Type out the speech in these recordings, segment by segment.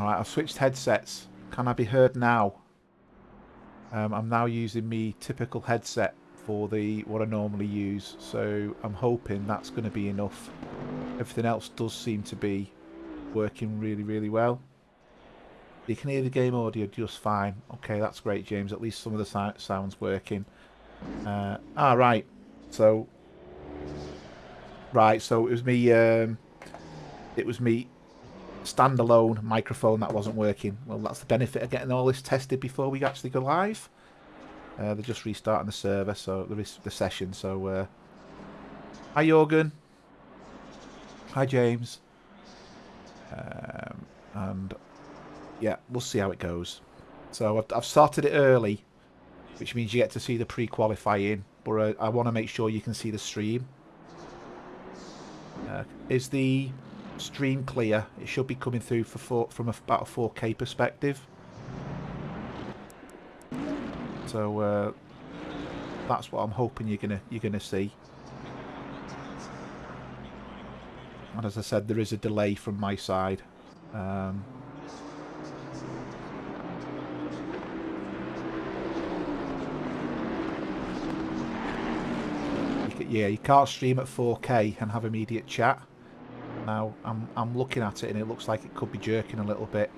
Alright, I've switched headsets. Can I be heard now? I'm now using me typical headset for what I normally use, so I'm hoping that's going to be enough. Everything else does seem to be working really, really well. You can hear the game audio just fine. Okay, that's great, James. At least some of the sound's working. Right. So it was me. It was me. Standalone microphone that wasn't working. Well, that's the benefit of getting all this tested before we actually go live. They're just restarting the server, so the session. So, hi Jorgen. Hi James. And yeah, we'll see how it goes. So I've started it early, which means you get to see the pre-qualifying, but I want to make sure you can see the stream. Is the stream clear? It should be coming through from about a 4K perspective. So that's what I'm hoping you're gonna see. And as I said, there is a delay from my side. Yeah, you can't stream at 4K and have immediate chat. Now I'm looking at it and it looks like it could be jerking a little bit.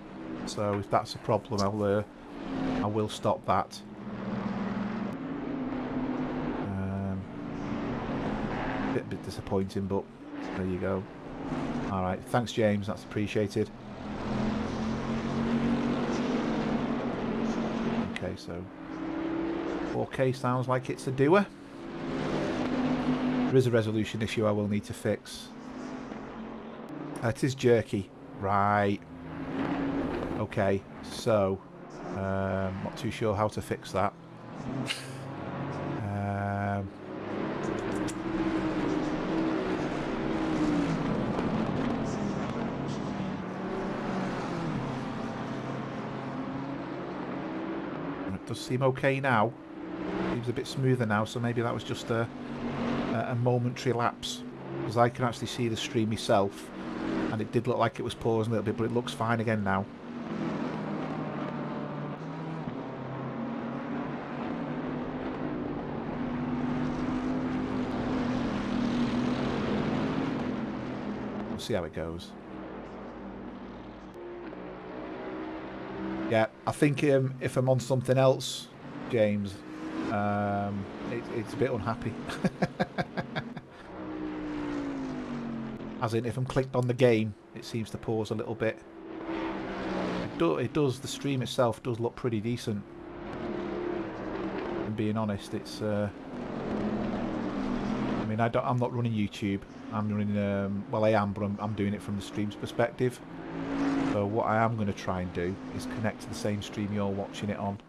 So if that's a problem, I will stop that. Bit disappointing, but there you go. All right, thanks James, that's appreciated. Okay, so 4K sounds like it's a doer. There is a resolution issue I will need to fix. It is jerky. Right. Okay, so not too sure how to fix that. It does seem okay now. Seems a bit smoother now, so maybe that was just a momentary lapse, because I can actually see the stream myself and it did look like it was pausing a little bit, but it looks fine again now. We'll see how it goes. Yeah, I think if I'm on something else, James, it's a bit unhappy. As in, if I'm clicked on the game, it seems to pause a little bit. It does. The stream itself does look pretty decent. And being honest, it's. I mean, I'm not running YouTube. I'm running. Well, I am, but I'm doing it from the stream's perspective. So what I am going to try and do is connect to the same stream you're watching it on.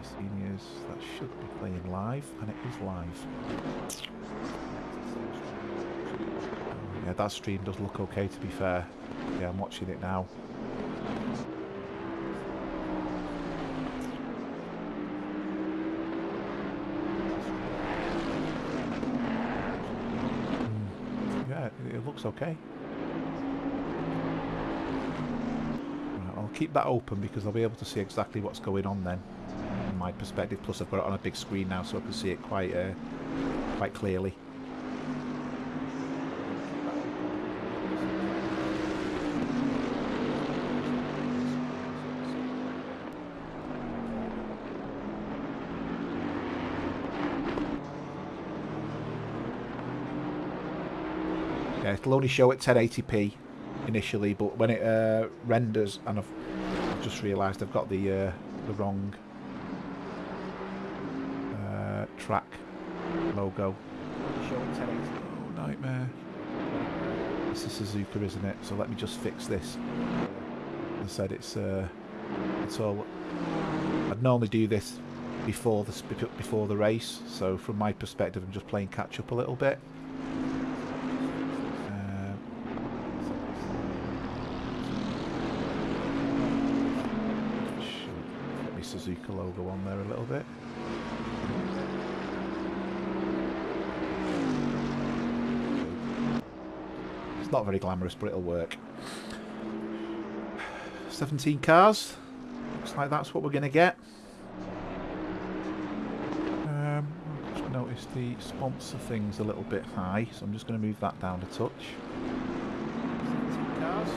eSeniors, that should be playing live, and it is live. Yeah, that stream does look okay, to be fair. Yeah, I'm watching it now. Yeah, it looks okay. Right, I'll keep that open because I'll be able to see exactly what's going on then, from my perspective. Plus, I've got it on a big screen now, so I can see it quite clearly. Yeah, it'll only show at 1080p initially, but when it renders, and I've just realised I've got the wrong track logo. Show at 1080p. Oh, nightmare. This is Suzuka, isn't it? So let me just fix this. As I said, it's all. I'd normally do this before the race, so from my perspective, I'm just playing catch up a little bit. Suzuka logo on there a little bit. It's not very glamorous, but it'll work. 17 cars. Looks like that's what we're going to get. Just noticed the sponsor thing's a little bit high, so I'm just going to move that down a touch. 17 cars.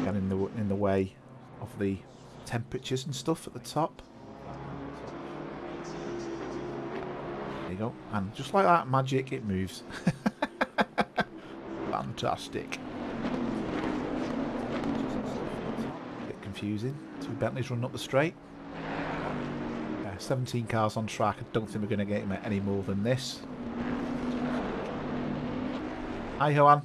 Getting in the way of the temperatures and stuff at the top. There you go. And just like that, magic, it moves. Fantastic. Bit confusing. 2 Bentleys running up the straight. 17 cars on track. I don't think we're going to get any more than this. Hi, Johan.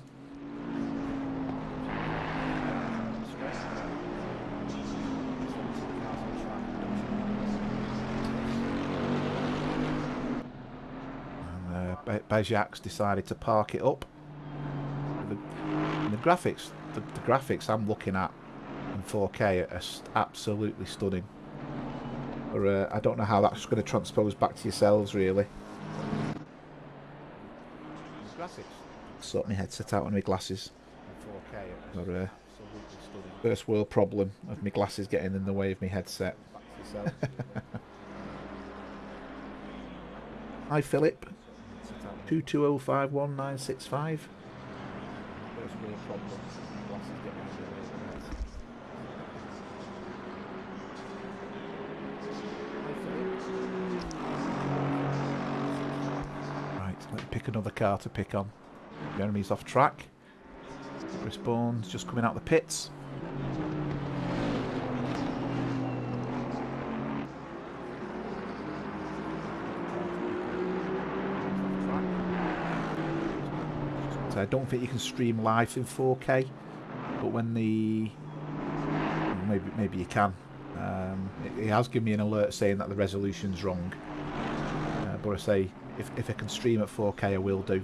And Bejak's decided to park it up. The graphics, the graphics I'm looking at in 4K are absolutely stunning. Or I don't know how that's going to transpose back to yourselves, really. Graphics. Sort my headset out on my glasses. 4K. Or first world problem of my glasses getting in the way of my headset. Hi, Philip. 2205195. First world problem. Glasses getting in the way of my headset. Right, let me pick another car to pick on. Jeremy's off track. Chris Bourne's just coming out the pits. So I don't think you can stream live in 4K, but when the maybe you can. It has given me an alert saying that the resolution's wrong. But I say if I can stream at 4K, I will do.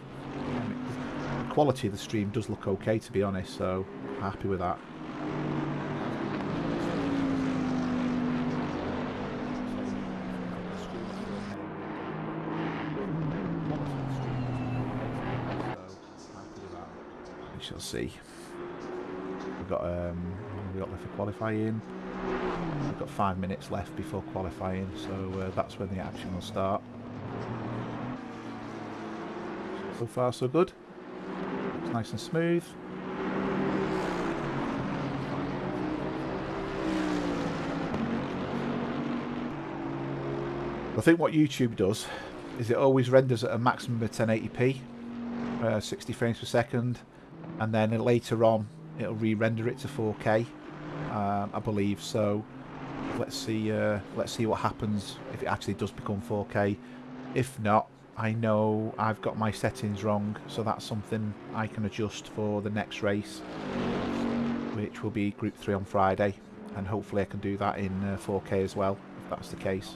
The quality of the stream does look okay, to be honest, so happy with that. We shall see. We've got left for qualifying. We've got 5 minutes left before qualifying, so that's when the action will start. So far, so good. It's nice and smooth. I think what YouTube does is it always renders at a maximum of 1080p, 60 frames per second, and then later on it'll re-render it to 4K, I believe. So let's see what happens if it actually does become 4K. If not, I know I've got my settings wrong, so that's something I can adjust for the next race, which will be Group 3 on Friday, and hopefully I can do that in 4K as well, if that's the case.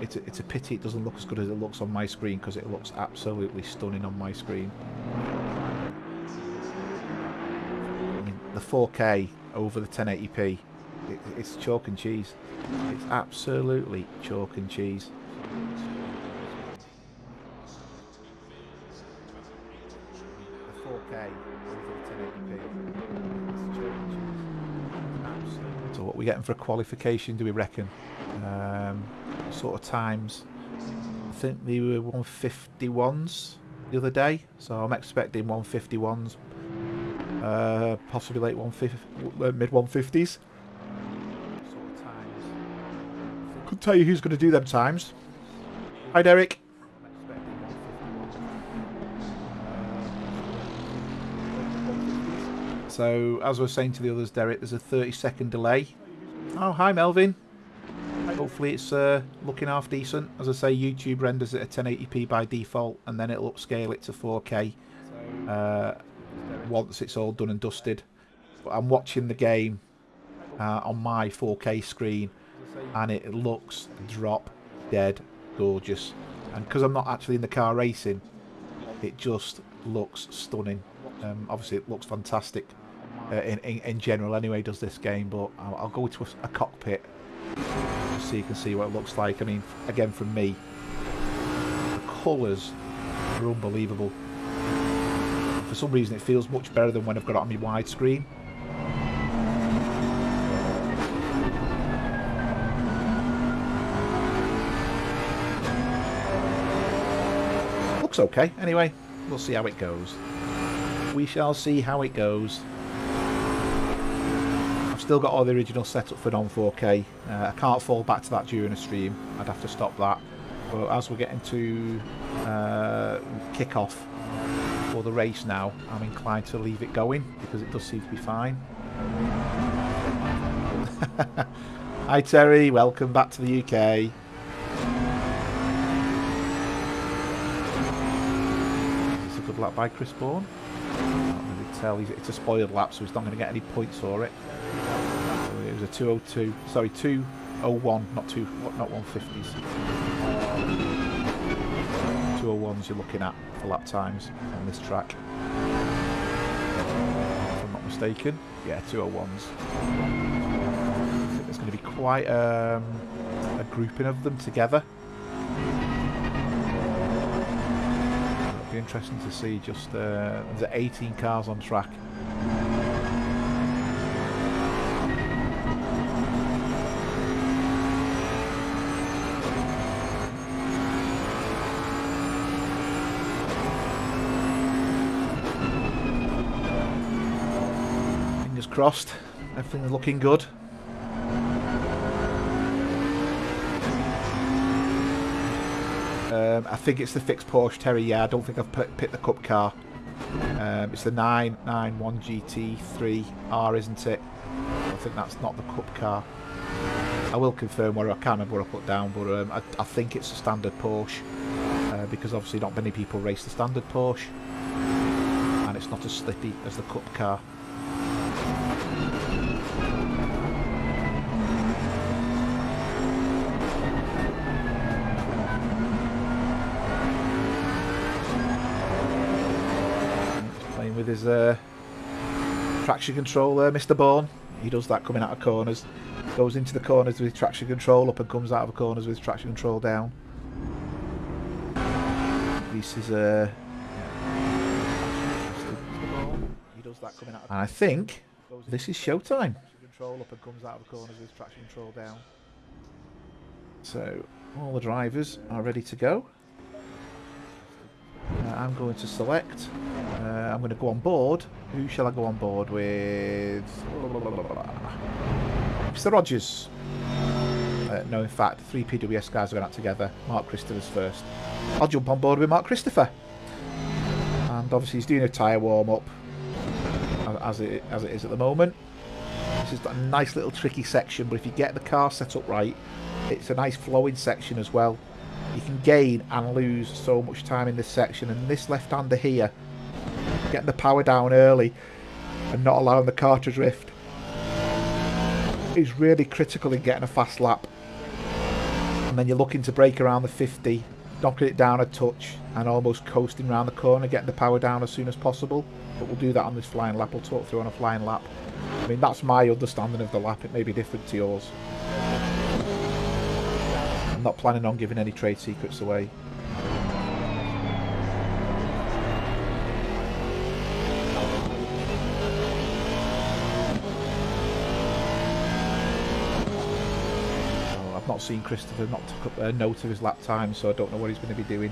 It's a pity it doesn't look as good as it looks on my screen, because it looks absolutely stunning on my screen. I mean, the 4K over the 1080p, it's chalk and cheese. It's absolutely chalk and cheese. The 4K over the 1080p. So what are we getting for a qualification, do we reckon? Sort of times. I think they were 151s the other day, so I'm expecting 151s, possibly late mid 150s. Couldn't tell you who's going to do them times. Hi, Derek. So, as I was saying to the others, Derek, there's a 30-second delay. Oh, hi, Melvin. Hopefully it's looking half decent. As I say, YouTube renders it at 1080p by default, and then it'll upscale it to 4K once it's all done and dusted. But I'm watching the game on my 4K screen, and it looks drop dead gorgeous. And because I'm not actually in the car racing, it just looks stunning. Obviously it looks fantastic in general anyway, does this game, but I'll go to a cockpit so you can see what it looks like. I mean, again, from me, colours are unbelievable. For some reason it feels much better than when I've got it on my widescreen. Looks okay. Anyway, we'll see how it goes. We shall see how it goes. I've still got all the original setup for non-4K. I can't fall back to that during a stream. I'd have to stop that. But as we're getting to kick off for the race now, I'm inclined to leave it going because it does seem to be fine. Hi Terry, welcome back to the UK. It's a good lap by Chris Bourne. It's a spoiled lap, so he's not going to get any points for it. So it was a 2:02, sorry, 2:01, not 150s. 2:01s you're looking at for lap times on this track. If I'm not mistaken, yeah, 2:01s. I think there's going to be quite a grouping of them together. It'll be interesting to see. Just there's 18 cars on track. Fingers crossed. Everything's looking good. I think it's the fixed Porsche, Terry. Yeah, I don't think I've picked the Cup car. It's the 991 GT3R, isn't it? I think that's not the Cup car. I will confirm where I can't remember what I put down, but I think it's a standard Porsche because obviously not many people race the standard Porsche, and it's not as slippy as the Cup car. With his traction control there, Mr. Bourne. He does that coming out of corners. Goes into the corners with his traction control up and comes out of the corners with his traction control down. This is he does that coming out of, and I think this is showtime. Control up and comes out of the corners with his traction control down. So all the drivers are ready to go. I'm going to select. I'm going to go on board. Who shall I go on board with? Mr. Rogers. No, in fact, 3 PWS guys are going out together. Mark Christopher's first. I'll jump on board with Mark Christopher. And obviously he's doing a tyre warm-up, as it is at the moment. This is a nice little tricky section, but if you get the car set up right, it's a nice flowing section as well. You can gain and lose so much time in this section, and this left-hander here, getting the power down early and not allowing the car to drift, is really critical in getting a fast lap. And then you're looking to brake around the 50, knocking it down a touch and almost coasting around the corner, getting the power down as soon as possible. But we'll do that on this flying lap. We'll talk through on a flying lap. I mean, that's my understanding of the lap. It may be different to yours. I'm not planning on giving any trade secrets away. I've not seen Christopher not took up a note of his lap time, so I don't know what he's going to be doing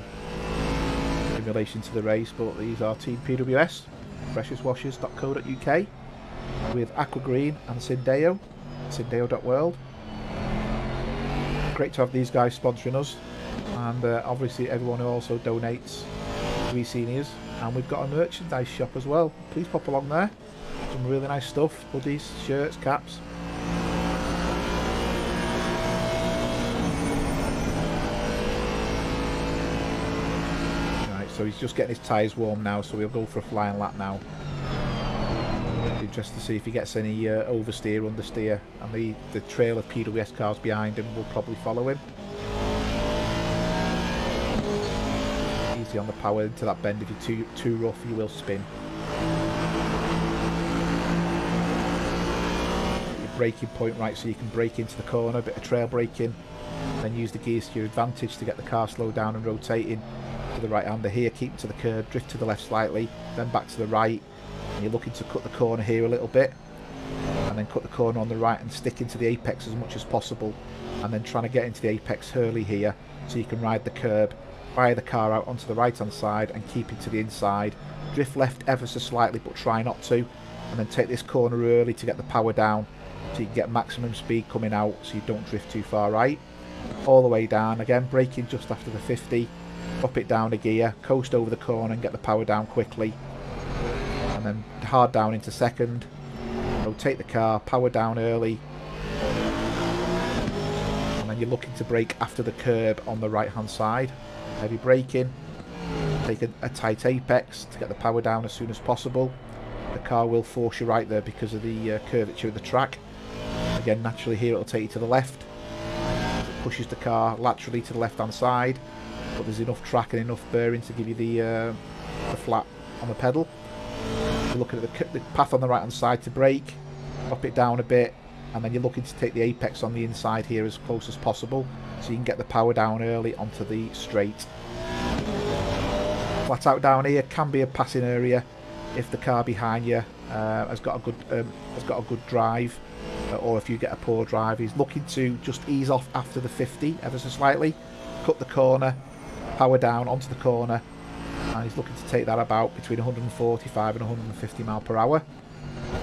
in relation to the race. But these are Team PWS, preciouswashers.co.uk, with Aqua Green and Syndeo, syndeo.world. Great to have these guys sponsoring us, and obviously everyone who also donates to eSeniors. And we've got a merchandise shop as well. Please pop along there. Some really nice stuff: hoodies, shirts, caps. Right, so he's just getting his tyres warm now, so we'll go for a flying lap now. Just to see if he gets any oversteer, understeer, and the trail of PWS cars behind him will probably follow him. Easy on the power into that bend. If you're too rough, you will spin. Get your braking point right so you can brake into the corner, a bit of trail braking, then use the gears to your advantage to get the car slowed down and rotating. for the right-hander here, keep to the curb, drift to the left slightly, then back to the right, and you're looking to cut the corner here a little bit, and then cut the corner on the right and stick into the apex as much as possible, and then trying to get into the apex early here so you can ride the curb, fire the car out onto the right hand side and keep it to the inside, drift left ever so slightly but try not to, and then take this corner early to get the power down so you can get maximum speed coming out so you don't drift too far right. All the way down, again braking just after the 50, drop it down a gear, coast over the corner and get the power down quickly, and then hard down into second, rotate the car, power down early, and then you're looking to brake after the curb on the right hand side, heavy braking, take a tight apex to get the power down as soon as possible. The car will force you right there because of the curvature of the track. Again, naturally here it'll take you to the left, it pushes the car laterally to the left hand side, but there's enough track and enough bearing to give you the flat on the pedal. You're looking at the path on the right hand side to brake, drop it down a bit, and then you're looking to take the apex on the inside here as close as possible so you can get the power down early onto the straight. Flat out down here can be a passing area if the car behind you has got a good drive, or if you get a poor drive. He's looking to just ease off after the 50 ever so slightly, cut the corner, power down onto the corner, and he's looking to take that about between 145 and 150 mile per hour.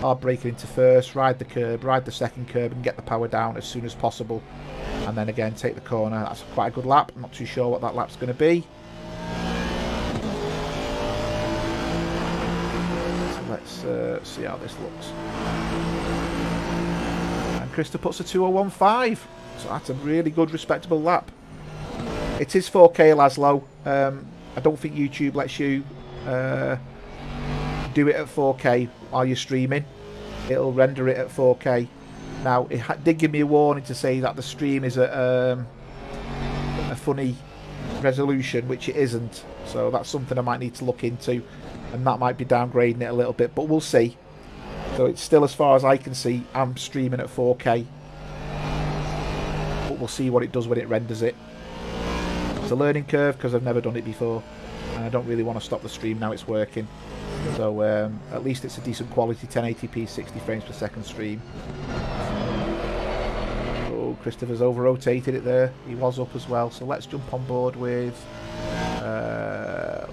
Hard braking into first, ride the curb, ride the second curb and get the power down as soon as possible, and then again take the corner. That's quite a good lap. I'm not too sure what that lap's going to be. So let's see how this looks. And Krista puts a 2:01.5, so that's a really good respectable lap. It is 4K, Laszlo. I don't think YouTube lets you do it at 4K while you're streaming. It'll render it at 4K. Now, it did give me a warning to say that the stream is at a funny resolution, which it isn't. So that's something I might need to look into, and that might be downgrading it a little bit, but we'll see. So it's still, as far as I can see, I'm streaming at 4K. But we'll see what it does when it renders it. It's a learning curve because I've never done it before, and I don't really want to stop the stream now it's working. So at least it's a decent quality 1080p 60 frames per second stream. Oh, Christopher's over rotated it there. He was up as well. So let's jump on board with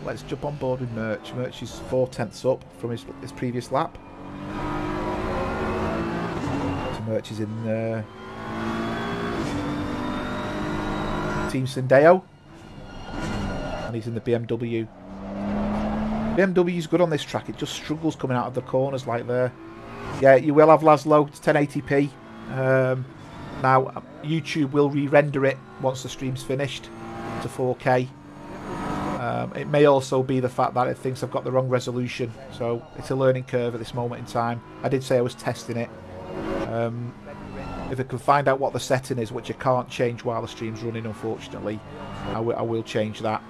Merch. Merch is 4/10 up from his previous lap. So Merch is in Team Sendeo, and he's in the BMW. BMW's good on this track. It just struggles coming out of the corners like there. Yeah, you will have, Laszlo. It's 1080p. Now, YouTube will re-render it once the stream's finished to 4K. It may also be the fact that it thinks I've got the wrong resolution. So it's a learning curve at this moment in time. I did say I was testing it. If I can find out what the setting is, which I can't change while the stream's running, unfortunately, I will change that.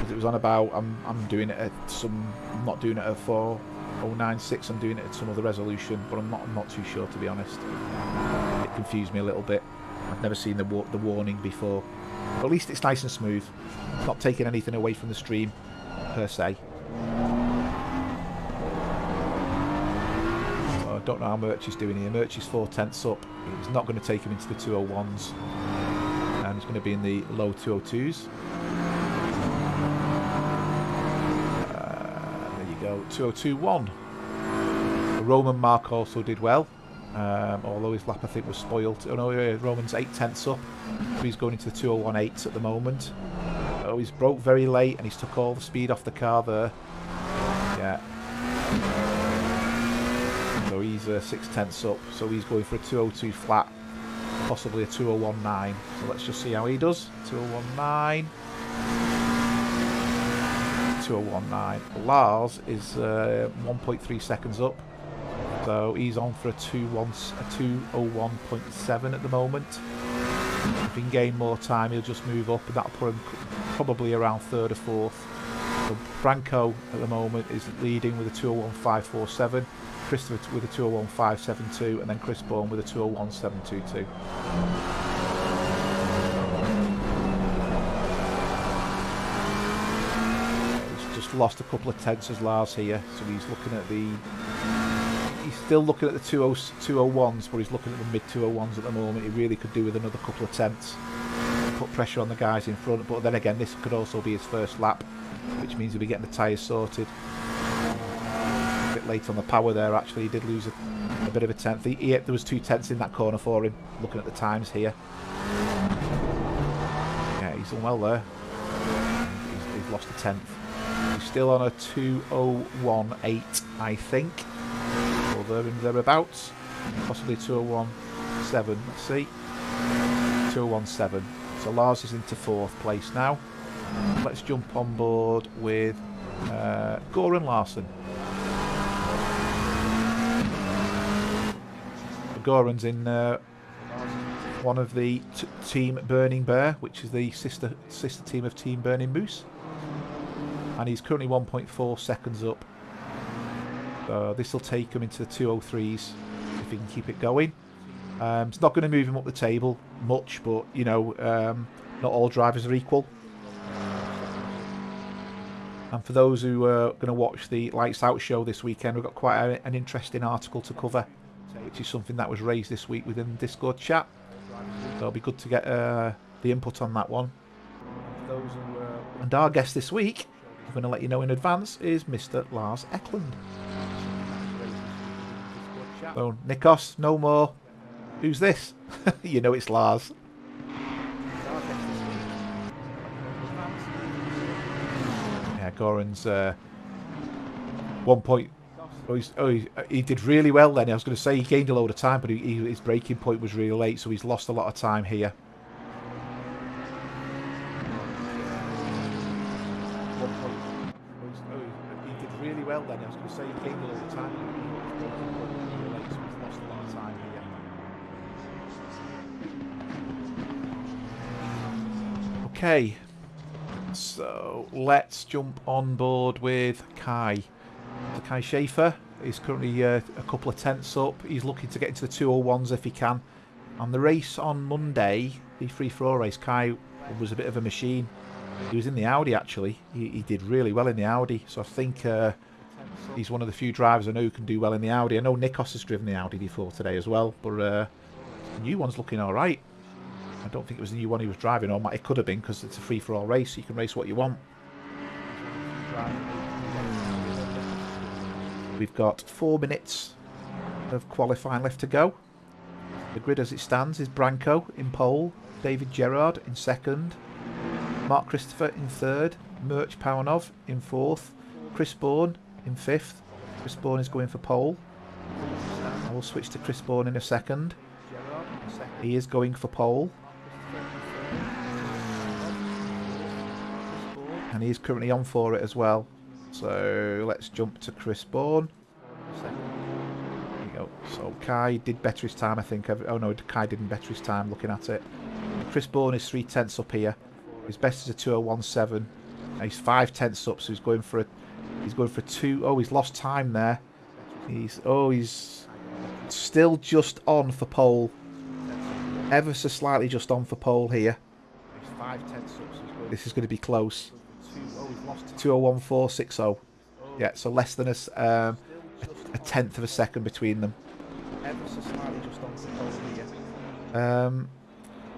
It was on about I'm doing it at some, I'm not doing it at 4096, I'm doing it at some other resolution, but I'm not too sure, to be honest. It confused me a little bit. I've never seen the warning before, but at least it's nice and smooth. It's not taking anything away from the stream per se. So I don't know how Merch is doing here. Merch is 4/10 up. It's not going to take him into the 201s, and he's going to be in the low 202s. 202.1. Roman Mark also did well, although his lap I think was spoilt. Oh no, Roman's 8/10 up, so he's going into the 201.8 at the moment. Oh, he's broke very late and he's took all the speed off the car there. Yeah. So he's 6/10 up, so he's going for a 202 flat, possibly a 201.9. So let's just see how he does. 201.9. 201.9. Lars is 1.3 seconds up, so he's on for a 201.7 at the moment. If he can gain more time, he'll just move up, and that'll put him probably around third or fourth. So Branko at the moment is leading with a 201.547, Christopher with a 201.572, and then Chris Bourne with a 201.722. lost a couple of tenths as Lars here, so he's looking at the... He's still looking at the 201s, but he's looking at the mid 201s at the moment. He really could do with another couple of tenths. Put pressure on the guys in front, but then again, this could also be his first lap, which means he'll be getting the tyres sorted. A bit late on the power there, actually. He did lose a bit of a tenth. There was 2 tenths in that corner for him, looking at the times here. Yeah, he's done well there. He's lost a tenth. He's still on a 2:01.8, I think. Or thereabouts. Possibly 2:01.7. Let's see. 2:01.7. So Lars is into 4th place now. Let's jump on board with Goran Larsen. Goran's in one of the Team Burning Bear, which is the sister team of Team Burning Moose, and he's currently 1.4 seconds up. So this will take him into the 2:03s if he can keep it going. It's not going to move him up the table much, but you know, not all drivers are equal. And for those who are going to watch the Lights Out show this weekend, we've got quite an interesting article to cover, which is something that was raised this week within the Discord chat. So it'll be good to get the input on that one. And our guest this week, I'm going to let you know in advance, is Mr. Lars Eklund. So Nikos, no more. Who's this? You know it's Lars. Yeah, Goran's 1 point. He did really well then. I was going to say he gained a load of time, but his braking point was really late, so he's lost a lot of time here. He did really well then. I was going to say he gained a load of time, but his braking point was really late, so he's lost a lot of time here. Okay, so let's jump on board with Kai. Kai Shafer is currently a couple of tenths up. He's looking to get into the 2:01s if he can. On the race on Monday, the free-for-all race, Kai was a bit of a machine. He was in the Audi actually. He did really well in the Audi, so I think he's one of the few drivers I know who can do well in the Audi. I know Nikos has driven the Audi before today as well, but the new one's looking alright. I don't think it was the new one he was driving, or it could have been, because it's a free-for-all race, so you can race what you want. We've got 4 minutes of qualifying left to go. The grid as it stands is Branko in pole, David Gerard in 2nd, Mark Christopher in 3rd, Mirch Pawanov in 4th, Chris Bourne in 5th. Chris Bourne is going for pole. I will switch to Chris Bourne in a second. He is going for pole. And he is currently on for it as well. So let's jump to Chris Bourne. There you go. So Kai did better his time, I think. Oh no, Kai didn't better his time looking at it. Chris Bourne is 3 tenths up here. His best is a 2:01.7. He's 5 tenths up, so he's going for 2. Oh, he's lost time there. He's still just on for pole. Ever so slightly just on for pole here. This is going to be close. 2:01.460. Yeah, so less than a tenth of a second between them. Ever so slightly just on for pole here.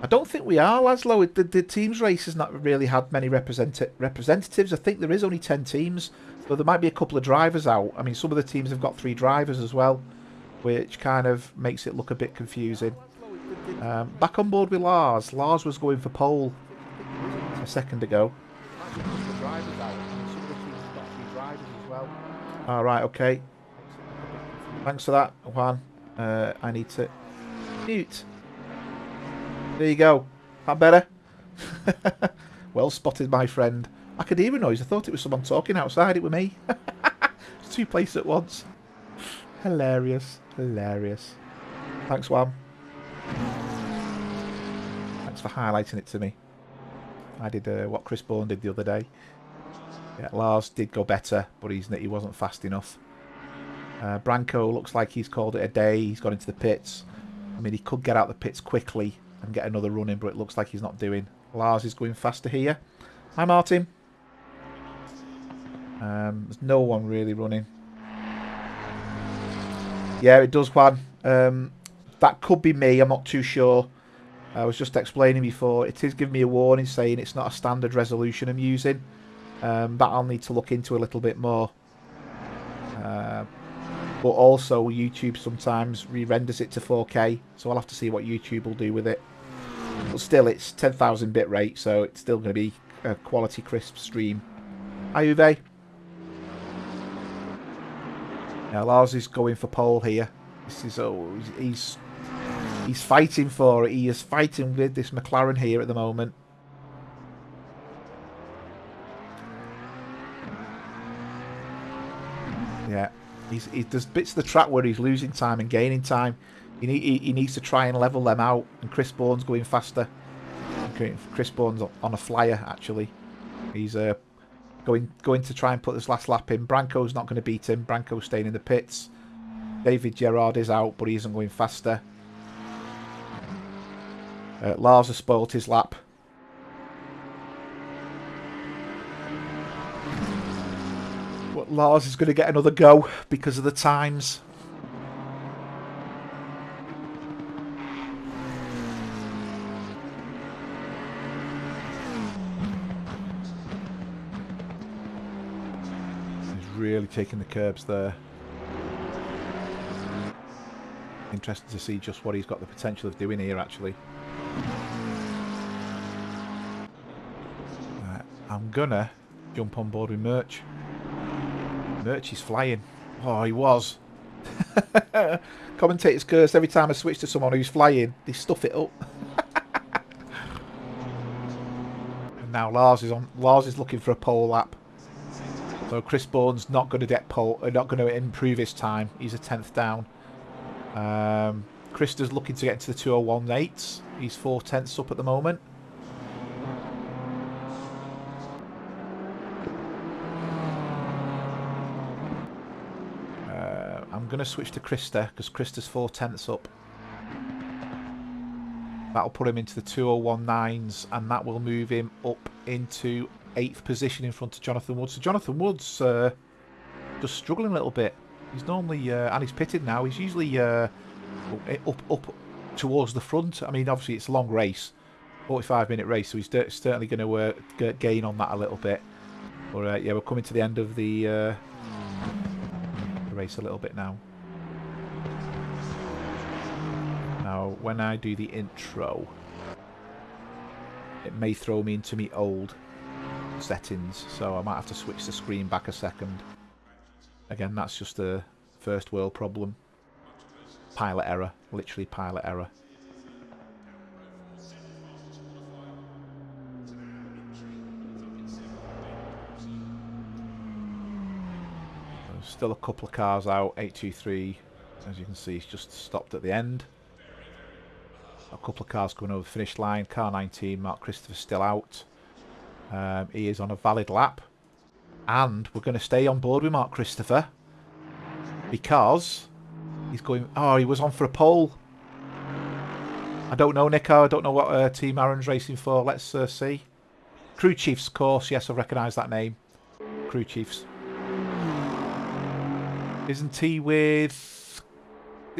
I don't think we are, Laszlo. The teams race has not really had many representatives. I think there is only 10 teams, but there might be a couple of drivers out. I mean, some of the teams have got 3 drivers as well, which kind of makes it look a bit confusing. Back on board with Lars. Lars was going for pole a second ago. Alright, okay. Thanks for that, Juan. I need to mute. There you go. That better? Well spotted, my friend. I could hear a noise. I thought it was someone talking outside. It was me. It's 2 places at once. Hilarious. Hilarious. Thanks, Juan. Thanks for highlighting it to me. I did what Chris Bourne did the other day. Yeah, Lars did go better, but he wasn't fast enough. Branko looks like he's called it a day. He's gone into the pits. I mean, he could get out the pits quickly and get another run in, but it looks like he's not doing. Lars is going faster here. Hi, Martin. There's no one really running. Yeah, it does, Juan. That could be me. I'm not too sure. I was just explaining before. It is giving me a warning saying it's not a standard resolution I'm using. That I'll need to look into a little bit more. But also YouTube sometimes re-renders it to 4K, so I'll have to see what YouTube will do with it. But still, it's 10,000 bit rate, so it's still going to be a quality crisp stream. Hi Uwe. Now Lars is going for pole here. This is he's fighting for it. He is fighting with this McLaren here at the moment. Yeah. There's bits of the track where he's losing time and gaining time. He needs to try and level them out. And Chris Bourne's going faster. Chris Bourne's on a flyer, actually. He's going to try and put this last lap in. Branco's not going to beat him. Branco's staying in the pits. David Gerrard is out, but he isn't going faster. Lars has spoiled his lap. Lars is going to get another go because of the times. He's really taking the curbs there. Interesting to see just what he's got the potential of doing here, actually. I'm gonna jump on board with Merch. Merch is flying. Oh, he was. Commentators curse every time I switch to someone who's flying. They stuff it up. And now Lars is looking for a pole lap. So Chris Bourne's not going to get pole. Not going to improve his time. He's a 10th down. Krista's looking to get into the 2:01.8s. He's 4/10ths up at the moment. I'm going to switch to Krista because Krista's 4/10ths up. That'll put him into the 2:01.9s and that will move him up into 8th position in front of Jonathan Woods. So Jonathan Woods just struggling a little bit. He's normally, and he's pitted now, he's usually up towards the front. I mean, obviously it's a long race, 45-minute race, so he's certainly going to gain on that a little bit. But yeah, we're coming to the end of the race a little bit now. Now, when I do the intro, it may throw me into my old settings, so I might have to switch the screen back a second. Again, that's just a first world problem. Pilot error, literally pilot error. Still a couple of cars out. 823, as you can see, he's just stopped at the end. A couple of cars coming over the finish line. Car 19, Mark Christopher's still out. He is on a valid lap. And we're going to stay on board with Mark Christopher because he's going... Oh, he was on for a pole. I don't know, Nico. I don't know what team Aaron's racing for. Let's see. Crew Chiefs, of course. Yes, I recognise that name. Crew Chiefs. Isn't he with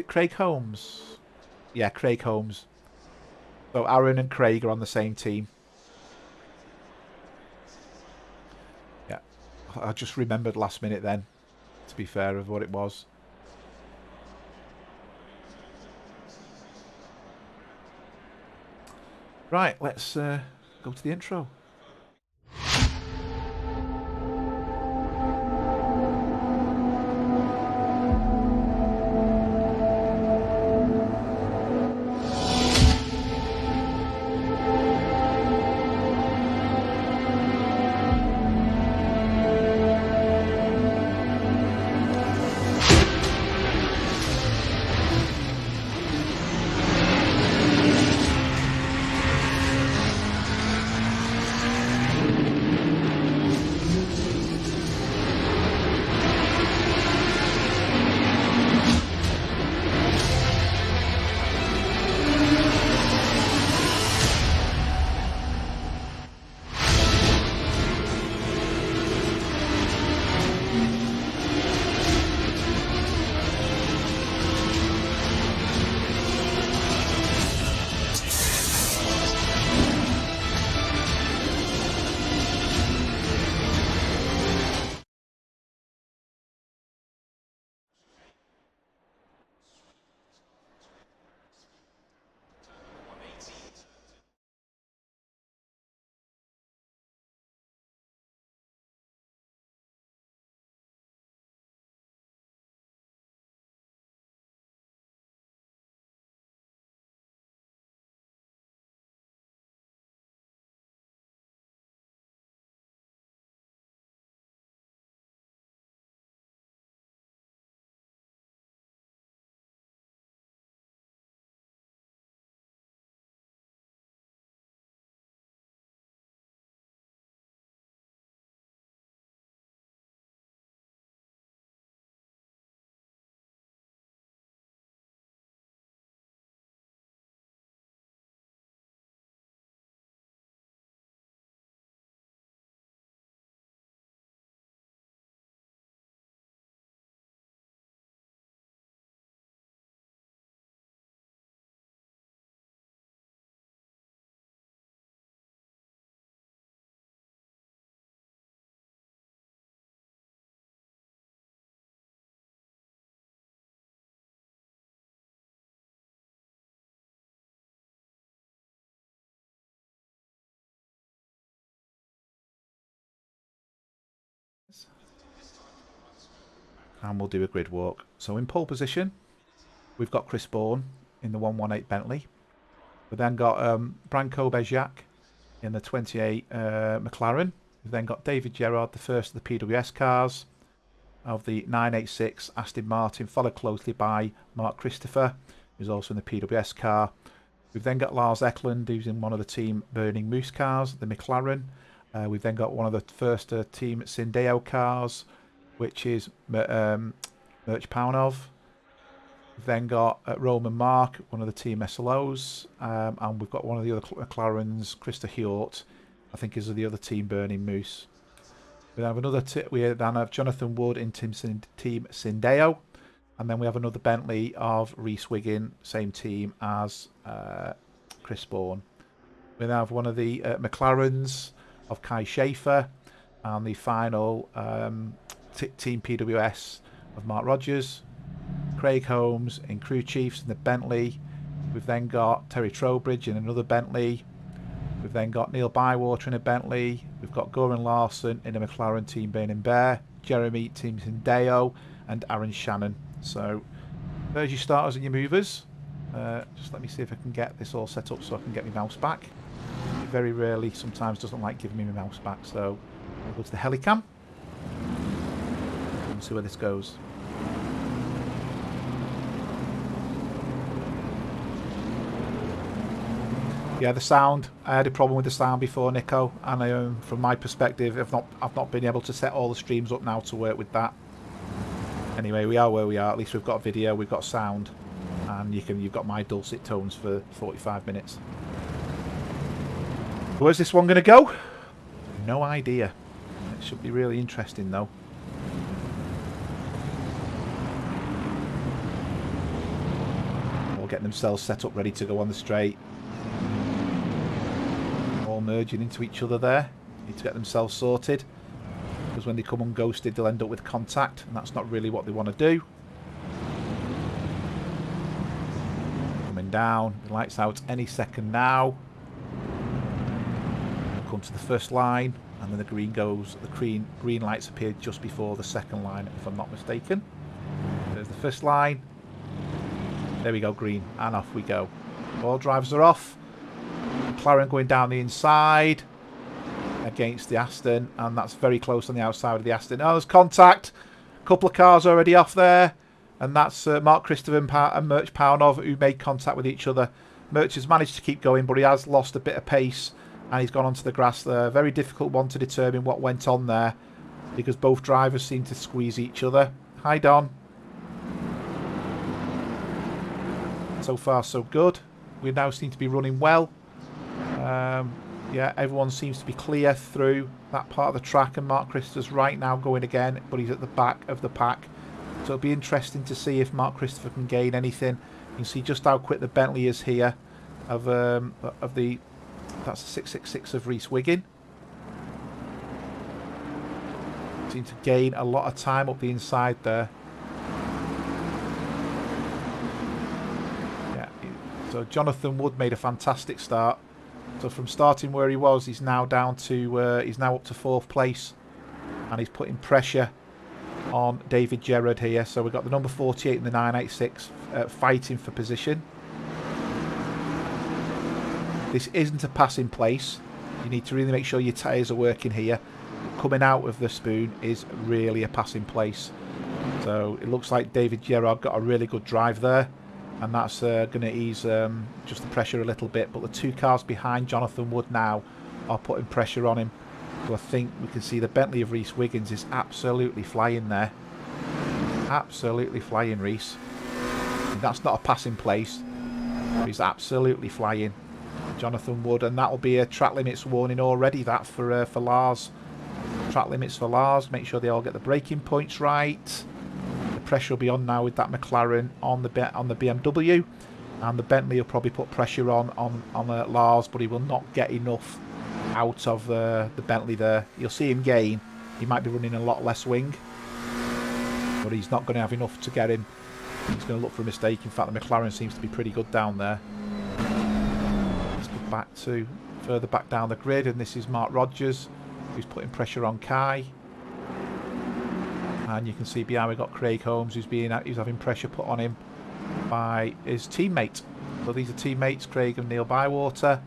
Craig Holmes? Yeah, Craig Holmes. So Aaron and Craig are on the same team. Yeah. I just remembered last minute then, to be fair, of what it was. Right, let's go to the intro. And we'll do a grid walk. So in pole position, we've got Chris Bourne in the 118 Bentley. We've then got Branko Bezjak in the 28 McLaren. We've then got David Gerard, the first of the PWS cars, of the 986 Aston Martin, followed closely by Mark Christopher, who's also in the PWS car. We've then got Lars Eklund, who's in one of the Team Burning Moose cars, the McLaren. We've then got one of the first Team Syndeo cars, which is Mirch Paunov. We've then got Roman Mark, one of the Team SLOs, and we've got one of the other McLarens, Krista Hjort, I think is the other Team Burning Moose. We have another. We then have Jonathan Wood in Team Syndeo, and then we have another Bentley of Reese Wiggin, same team as Chris Bourne. We then have one of the McLarens of Kai Shafer, and the final Team PWS of Mark Rogers. Craig Holmes in Crew Chiefs in the Bentley. We've then got Terry Trowbridge in another Bentley. We've then got Neil Bywater in a Bentley. We've got Goran Larson in a McLaren Team Bain and Bear. Jeremy Team Syndeo, and Aaron Shannon. So there's your starters and your movers. Just let me see if I can get this all set up so I can get my mouse back. It very rarely sometimes doesn't like giving me my mouse back, so I'll go to the helicam and see where this goes. Yeah, the sound. I had a problem with the sound before, Nico, and from my perspective, I've not been able to set all the streams up now to work with that. Anyway, we are where we are. At least we've got video, we've got sound, and you've got my dulcet tones for 45 minutes. Where's this one going to go? No idea. It should be really interesting, though. All getting themselves set up, ready to go on the straight. Merging into each other there. Need to get themselves sorted, because when they come unghosted they'll end up with contact, and that's not really what they want to do. Coming down, the lights out any second now. We'll come to the first line, and then the green goes. The green lights appear just before the second line, if I'm not mistaken. There's the first line. There we go, green, and off we go. All drivers are off. McLaren going down the inside against the Aston, and that's very close on the outside of the Aston. Oh, there's contact. A couple of cars already off there, and that's Mark Christopher and Mirch Paunov, who made contact with each other. Mirch has managed to keep going, but he has lost a bit of pace, and he's gone onto the grass there. Very difficult one to determine what went on there, because both drivers seem to squeeze each other. Hi, Don. So far, so good. We now seem to be running well. Yeah, everyone seems to be clear through that part of the track, and Mark Christopher's right now going again, but he's at the back of the pack. So it'll be interesting to see if Mark Christopher can gain anything. You can see just how quick the Bentley is here of the that's the 666 of Reese Wiggin. Seem to gain a lot of time up the inside there. Yeah, so Jonathan Wood made a fantastic start. So from starting where he was, he's now down to he's now up to 4th place, and he's putting pressure on David Gerard here. So we've got the number 48 and the 986 fighting for position. This isn't a passing place. You need to really make sure your tyres are working here. Coming out of the spoon is really a passing place. So it looks like David Gerard got a really good drive there, and that's going to ease just the pressure a little bit. But the two cars behind Jonathan Wood now are putting pressure on him. So I think we can see the Bentley of Reese Wiggins is absolutely flying there. Absolutely flying, Reese. And that's not a passing place. He's absolutely flying. Jonathan Wood, and that'll be a track limits warning already, that for Lars. Track limits for Lars. Make sure they all get the braking points right. Pressure will be on now with that McLaren on the BMW, and the Bentley will probably put pressure on Lars, but he will not get enough out of the Bentley there. You'll see him gain. He might be running a lot less wing, but he's not going to have enough to get him. He's going to look for a mistake. In fact, the McLaren seems to be pretty good down there. Let's go back to further back down the grid, and this is Mark Rogers, who's putting pressure on Kai. And you can see behind we've got Craig Holmes, who's having pressure put on him by his teammate. So these are teammates, Craig and Neil Bywater,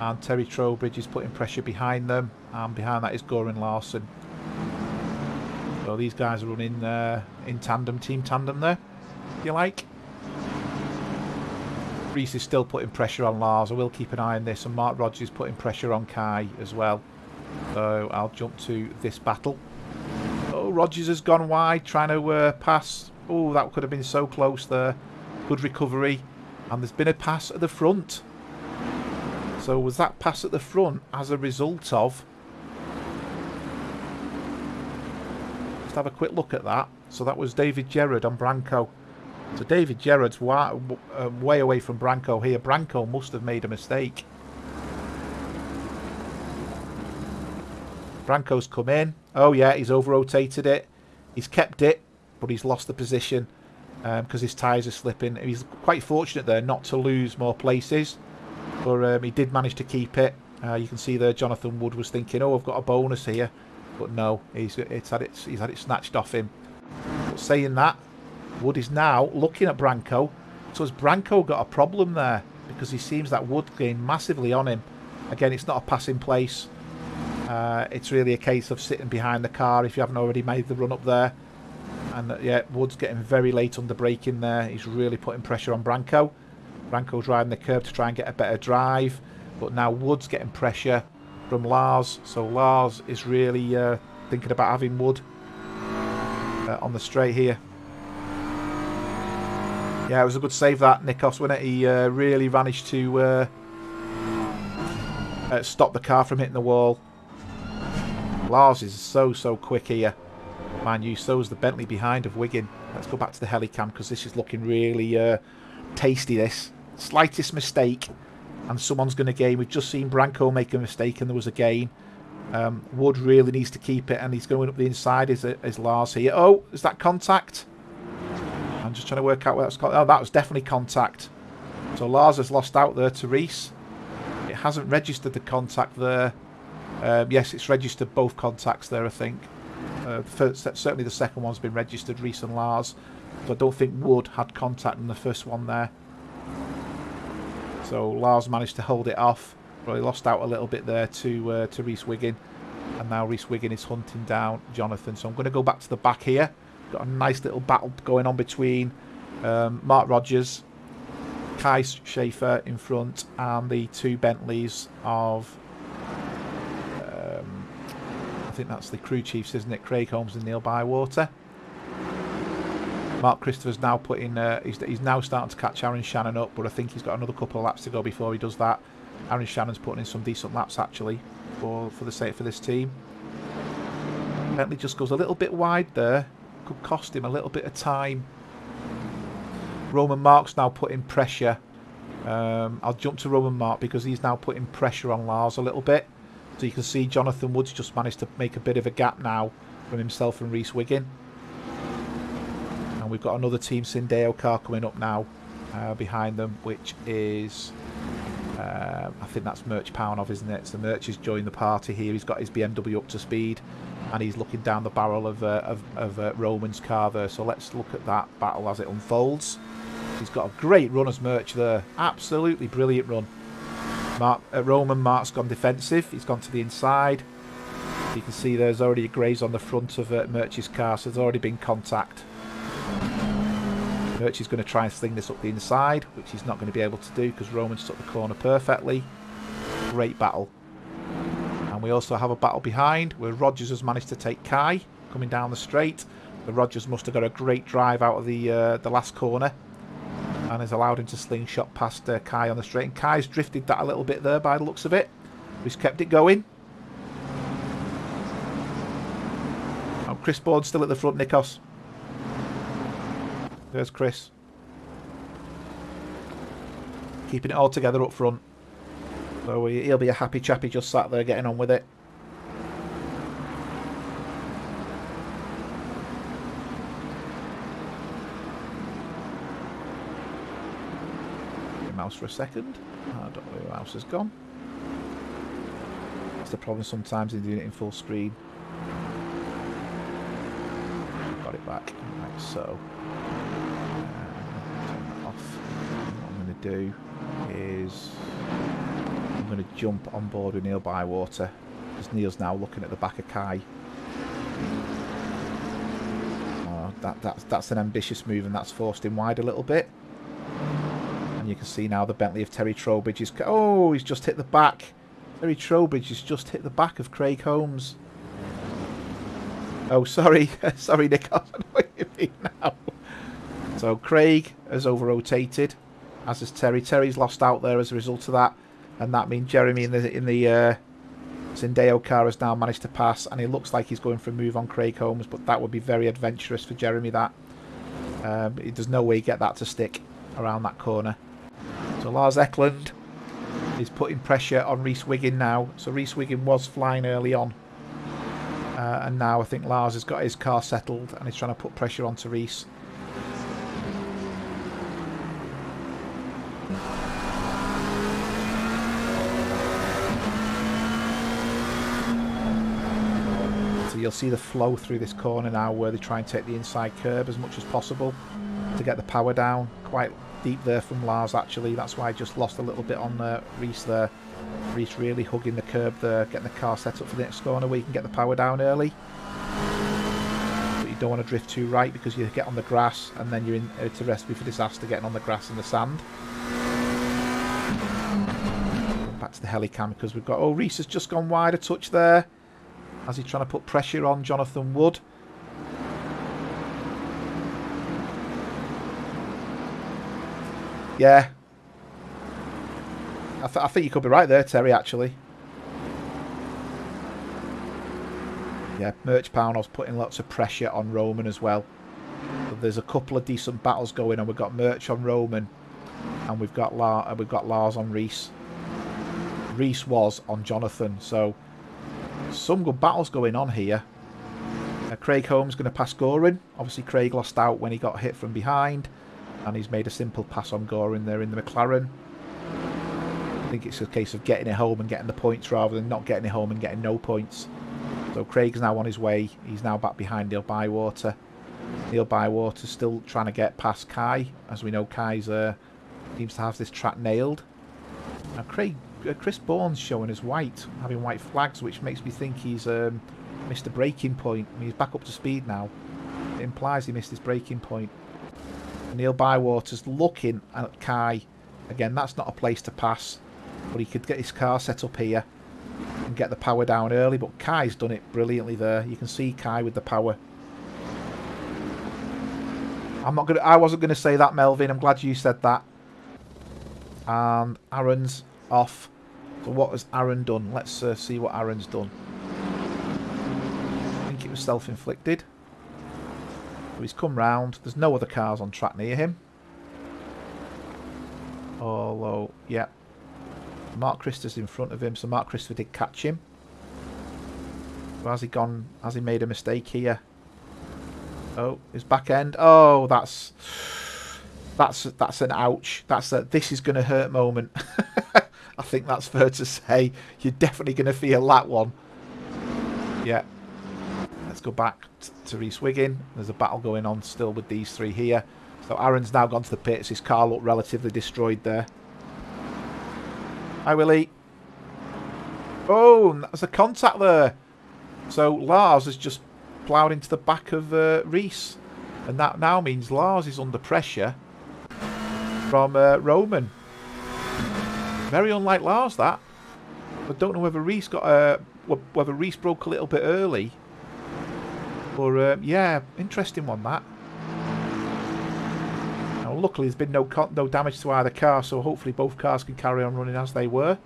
and Terry Trowbridge is putting pressure behind them, and behind that is Goran Larsson. So these guys are running in tandem, team tandem there, if you like. Reese is still putting pressure on Lars. I will keep an eye on this, and Mark Rogers is putting pressure on Kai as well. So I'll jump to this battle. Oh, Rogers has gone wide, trying to pass. Oh, that could have been so close there. Good recovery. And there's been a pass at the front. So was that pass at the front as a result of... Let's have a quick look at that. So that was David Gerrard on Branco. So David Gerrard's way away from Branco here. Branco must have made a mistake. Branco's come in. Oh yeah, he's over-rotated it. He's kept it, but he's lost the position because his tyres are slipping. He's quite fortunate there not to lose more places, but he did manage to keep it. You can see there Jonathan Wood was thinking, oh, I've got a bonus here. But no, he's had it snatched off him. But saying that, Wood is now looking at Branco. So has Branco got a problem there? Because he seems that Wood gained massively on him. Again, it's not a pass in place. It's really a case of sitting behind the car if you haven't already made the run up there. And yeah, Wood's getting very late under braking there. He's really putting pressure on Branco. Branco's riding the curb to try and get a better drive. But now Wood's getting pressure from Lars. So Lars is really thinking about having Wood on the straight here. Yeah, it was a good save that, Nikos, wasn't it? He really managed to stop the car from hitting the wall. Lars is so quick here. Man, you, so's the Bentley behind of Wigan. Let's go back to the helicam because this is looking really tasty, this. Slightest mistake and someone's going to gain. We've just seen Branco make a mistake and there was a gain. Wood really needs to keep it, and he's going up the inside. Is Lars here? Oh, is that contact? I'm just trying to work out where that's called. Oh, that was definitely contact. So Lars has lost out there to Reese. It hasn't registered the contact there. Yes, it's registered both contacts there, I think. Certainly the second one's been registered, Reese and Lars. But I don't think Wood had contact in the first one there. So Lars managed to hold it off. But he lost out a little bit there to Reese Wiggin. And now Reese Wiggin is hunting down Jonathan. So I'm going to go back to the back here. Got a nice little battle going on between Mark Rogers, Kai Shafer in front, and the two Bentleys of... I think that's the crew chiefs, isn't it? Craig Holmes and Neil Bywater. Mark Christopher's now putting... he's now starting to catch Aaron Shannon up, but I think he's got another couple of laps to go before he does that. Aaron Shannon's putting in some decent laps, actually, for this team. Bentley just goes a little bit wide there. Could cost him a little bit of time. Roman Mark's now putting pressure. I'll jump to Roman Mark because he's now putting pressure on Lars a little bit. So you can see Jonathan Woods just managed to make a bit of a gap now from himself and Reese Wiggin. And we've got another Team Syndeo car coming up now behind them, which is... I think that's Merch Pownov, isn't it? So Merch has joined the party here. He's got his BMW up to speed, and he's looking down the barrel of Roman's car there. So let's look at that battle as it unfolds. He's got a great run as Merch there. Absolutely brilliant run. Roman Mark's gone defensive. He's gone to the inside. You can see there's already a graze on the front of Merch's car, so there's already been contact. Merch is going to try and sling this up the inside, which he's not going to be able to do because Roman's took the corner perfectly. Great battle. And we also have a battle behind where Rogers has managed to take Kai coming down the straight. The Rogers must have got a great drive out of the last corner and has allowed him to slingshot past Kai on the straight. And Kai's drifted that a little bit there by the looks of it. He's kept it going. Oh, Chris Bourne's still at the front, Nikos. There's Chris. Keeping it all together up front. So he'll be a happy chappy just sat there getting on with it. Mouse for a second. I don't know where the mouse has gone. That's the problem sometimes in doing it in full screen. back. Right, so turn that off. What I'm going to do is I'm going to jump on board with Neil Bywater, because Neil's now looking at the back of Kai. Oh, that's an ambitious move, and that's forced him wide a little bit. And you can see now the Bentley of Terry Trowbridge is... Oh, he's just hit the back. Terry Trowbridge has just hit the back of Craig Holmes. Oh, sorry. Sorry, Nick. I don't know what you mean now. So Craig has over-rotated, as has Terry. Terry's lost out there as a result of that. And that means Jeremy in the Syndeo car has now managed to pass. And it looks like he's going for a move on Craig Holmes. But that would be very adventurous for Jeremy, that. There's no way you get that to stick around that corner. So Lars Eklund is putting pressure on Rhys Wiggin now. So Rhys Wiggin was flying early on. And now I think Lars has got his car settled and he's trying to put pressure onto Rhys. So you'll see the flow through this corner now where they try and take the inside curb as much as possible to get the power down. Quite deep there from Lars, actually. That's why I just lost a little bit on Rhys there. Rhys really hugging the curb there, getting the car set up for the next corner where you can get the power down early. But you don't want to drift too right because you get on the grass and then you're in to recipe for disaster getting on the grass and the sand. Back to the helicam because we've got... Oh, Rhys has just gone wide a touch there as he's trying to put pressure on Jonathan Wood. Yeah. I think you could be right there, Terry, actually. Yeah, Merch Pauno's putting lots of pressure on Roman as well. But there's a couple of decent battles going on. We've got Merch on Roman, and we've got Lars on Rhys. Rhys was on Jonathan, so some good battles going on here. Craig Holmes going to pass Gorin. Obviously, Craig lost out when he got hit from behind, and he's made a simple pass on Gorin there in the McLaren. I think it's a case of getting it home and getting the points rather than not getting it home and getting no points. So Craig's now on his way. He's now back behind Neil Bywater. Neil Bywater's still trying to get past Kai. As we know, Kai's seems to have this track nailed. Now Chris Bourne's showing as white, having white flags, which makes me think he's missed a braking point. I mean, he's back up to speed now. It implies he missed his braking point. And Neil Bywater's looking at Kai. Again, that's not a place to pass. But he could get his car set up here and get the power down early. But Kai's done it brilliantly there. You can see Kai with the power. I wasn't gonna say that, Melvin. I'm glad you said that. And Aaron's off. So what has Aaron done? Let's see what Aaron's done. I think it was self-inflicted. So he's come round. There's no other cars on track near him. Although, yeah. Mark Christopher's in front of him, so Mark Christopher did catch him. So has he gone? Has he made a mistake here? Oh, his back end. Oh, that's an ouch. That's a this is going to hurt moment. I think that's fair to say. You're definitely going to feel that one. Yeah. Let's go back to Rhys Wiggin. There's a battle going on still with these three here. So Aaron's now gone to the pits. His car looked relatively destroyed there. Hi, Willie. Oh, there's a contact there. So Lars has just ploughed into the back of Rhys. And that now means Lars is under pressure from Roman. Very unlike Lars, that. I don't know whether Rhys got whether Rhys broke a little bit early. Or, yeah, interesting one, that. Luckily, there's been no damage to either car, so hopefully both cars can carry on running as they were.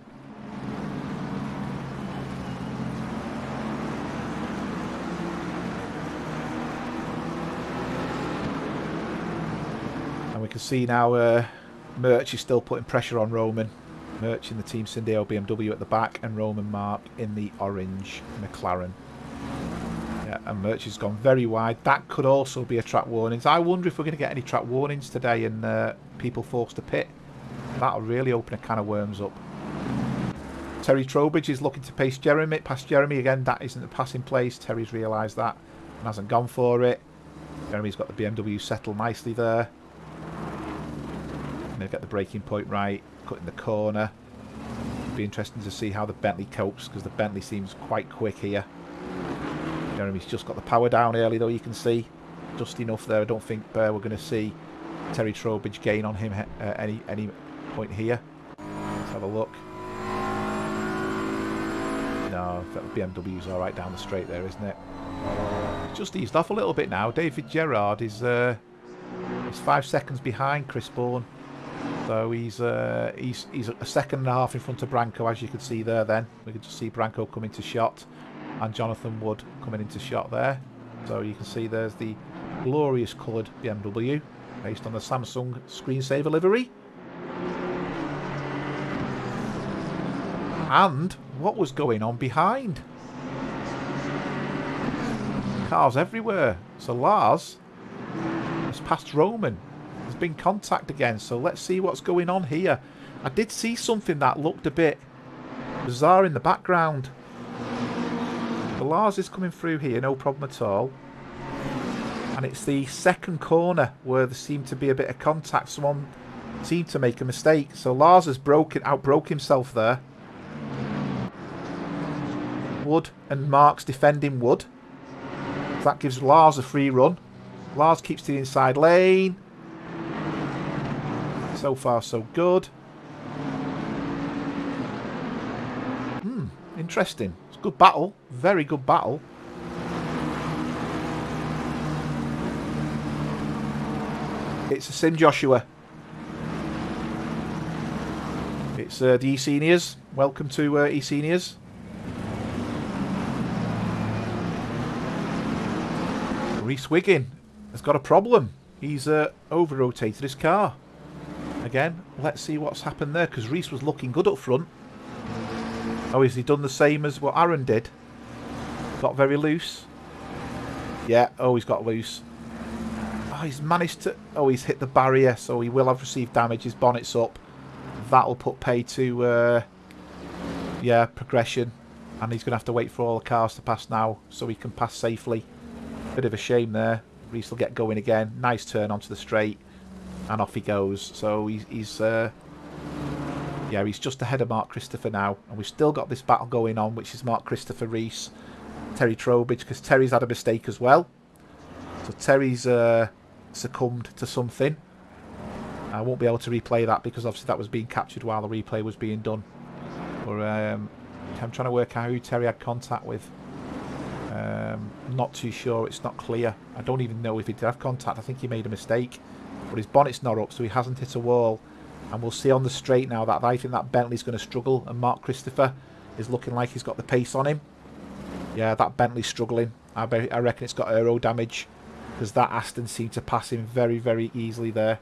And we can see now Merch is still putting pressure on Roman. Merch in the Team Syndeo BMW at the back, and Roman Mark in the orange McLaren. Yeah, and Merch has gone very wide. That could also be a track warnings. I wonder if we're going to get any track warnings today and people forced to pit. That'll really open a can of worms up. Terry Trowbridge is looking to pass Jeremy. Again, that isn't a passing place. Terry's realised that and hasn't gone for it. Jeremy's got the BMW settled nicely there. Going to get the braking point right, cutting the corner. It'll be interesting to see how the Bentley copes, because the Bentley seems quite quick here. Jeremy's just got the power down early though, you can see. Just enough there. I don't think we're going to see Terry Trowbridge gain on him any point here. Let's have a look. No, the BMW's alright down the straight there, isn't it? Just eased off a little bit now. David Gerrard is 5 seconds behind Chris Bourne. So he's a second and a half in front of Branco, as you can see there then. We can just see Branco come into shot and Jonathan Wood coming into shot there. So you can see there's the glorious coloured BMW based on the Samsung screensaver livery. And what was going on behind? Cars everywhere. So Lars has passed Roman. There's been contact again. So let's see what's going on here. I did see something that looked a bit bizarre in the background. So Lars is coming through here, no problem at all. And it's the second corner where there seemed to be a bit of contact. Someone seemed to make a mistake. So Lars has outbroke himself there. Wood and Mark's defending Wood. That gives Lars a free run. Lars keeps to the inside lane. So far so good. Interesting. It's a good battle. Very good battle. It's a Sim Joshua. It's the eSeniors. Welcome to eSeniors. Reese Wiggin has got a problem. He's over-rotated his car. Again, let's see what's happened there, because Reese was looking good up front. Oh, has he done the same as what Aaron did? Got very loose. Yeah, oh, he's got loose. Oh, he's managed to... Oh, he's hit the barrier, so he will have received damage. His bonnet's up. That'll put pay to, yeah, progression. And he's going to have to wait for all the cars to pass now, so he can pass safely. Bit of a shame there. Reese will get going again. Nice turn onto the straight. And off he goes. So he's yeah, he's just ahead of Mark Christopher now. And we've still got this battle going on, which is Mark Christopher, Reese, Terry Trowbridge, because Terry's had a mistake as well. So Terry's succumbed to something. I won't be able to replay that because obviously that was being captured while the replay was being done. But I'm trying to work out who Terry had contact with. Not too sure. It's not clear. I don't even know if he did have contact. I think he made a mistake. But his bonnet's not up, so he hasn't hit a wall. And we'll see on the straight now that I think that Bentley's going to struggle. And Mark Christopher is looking like he's got the pace on him. Yeah, that Bentley's struggling. I reckon it's got aero damage. Because that Aston seemed to pass him very, very easily there.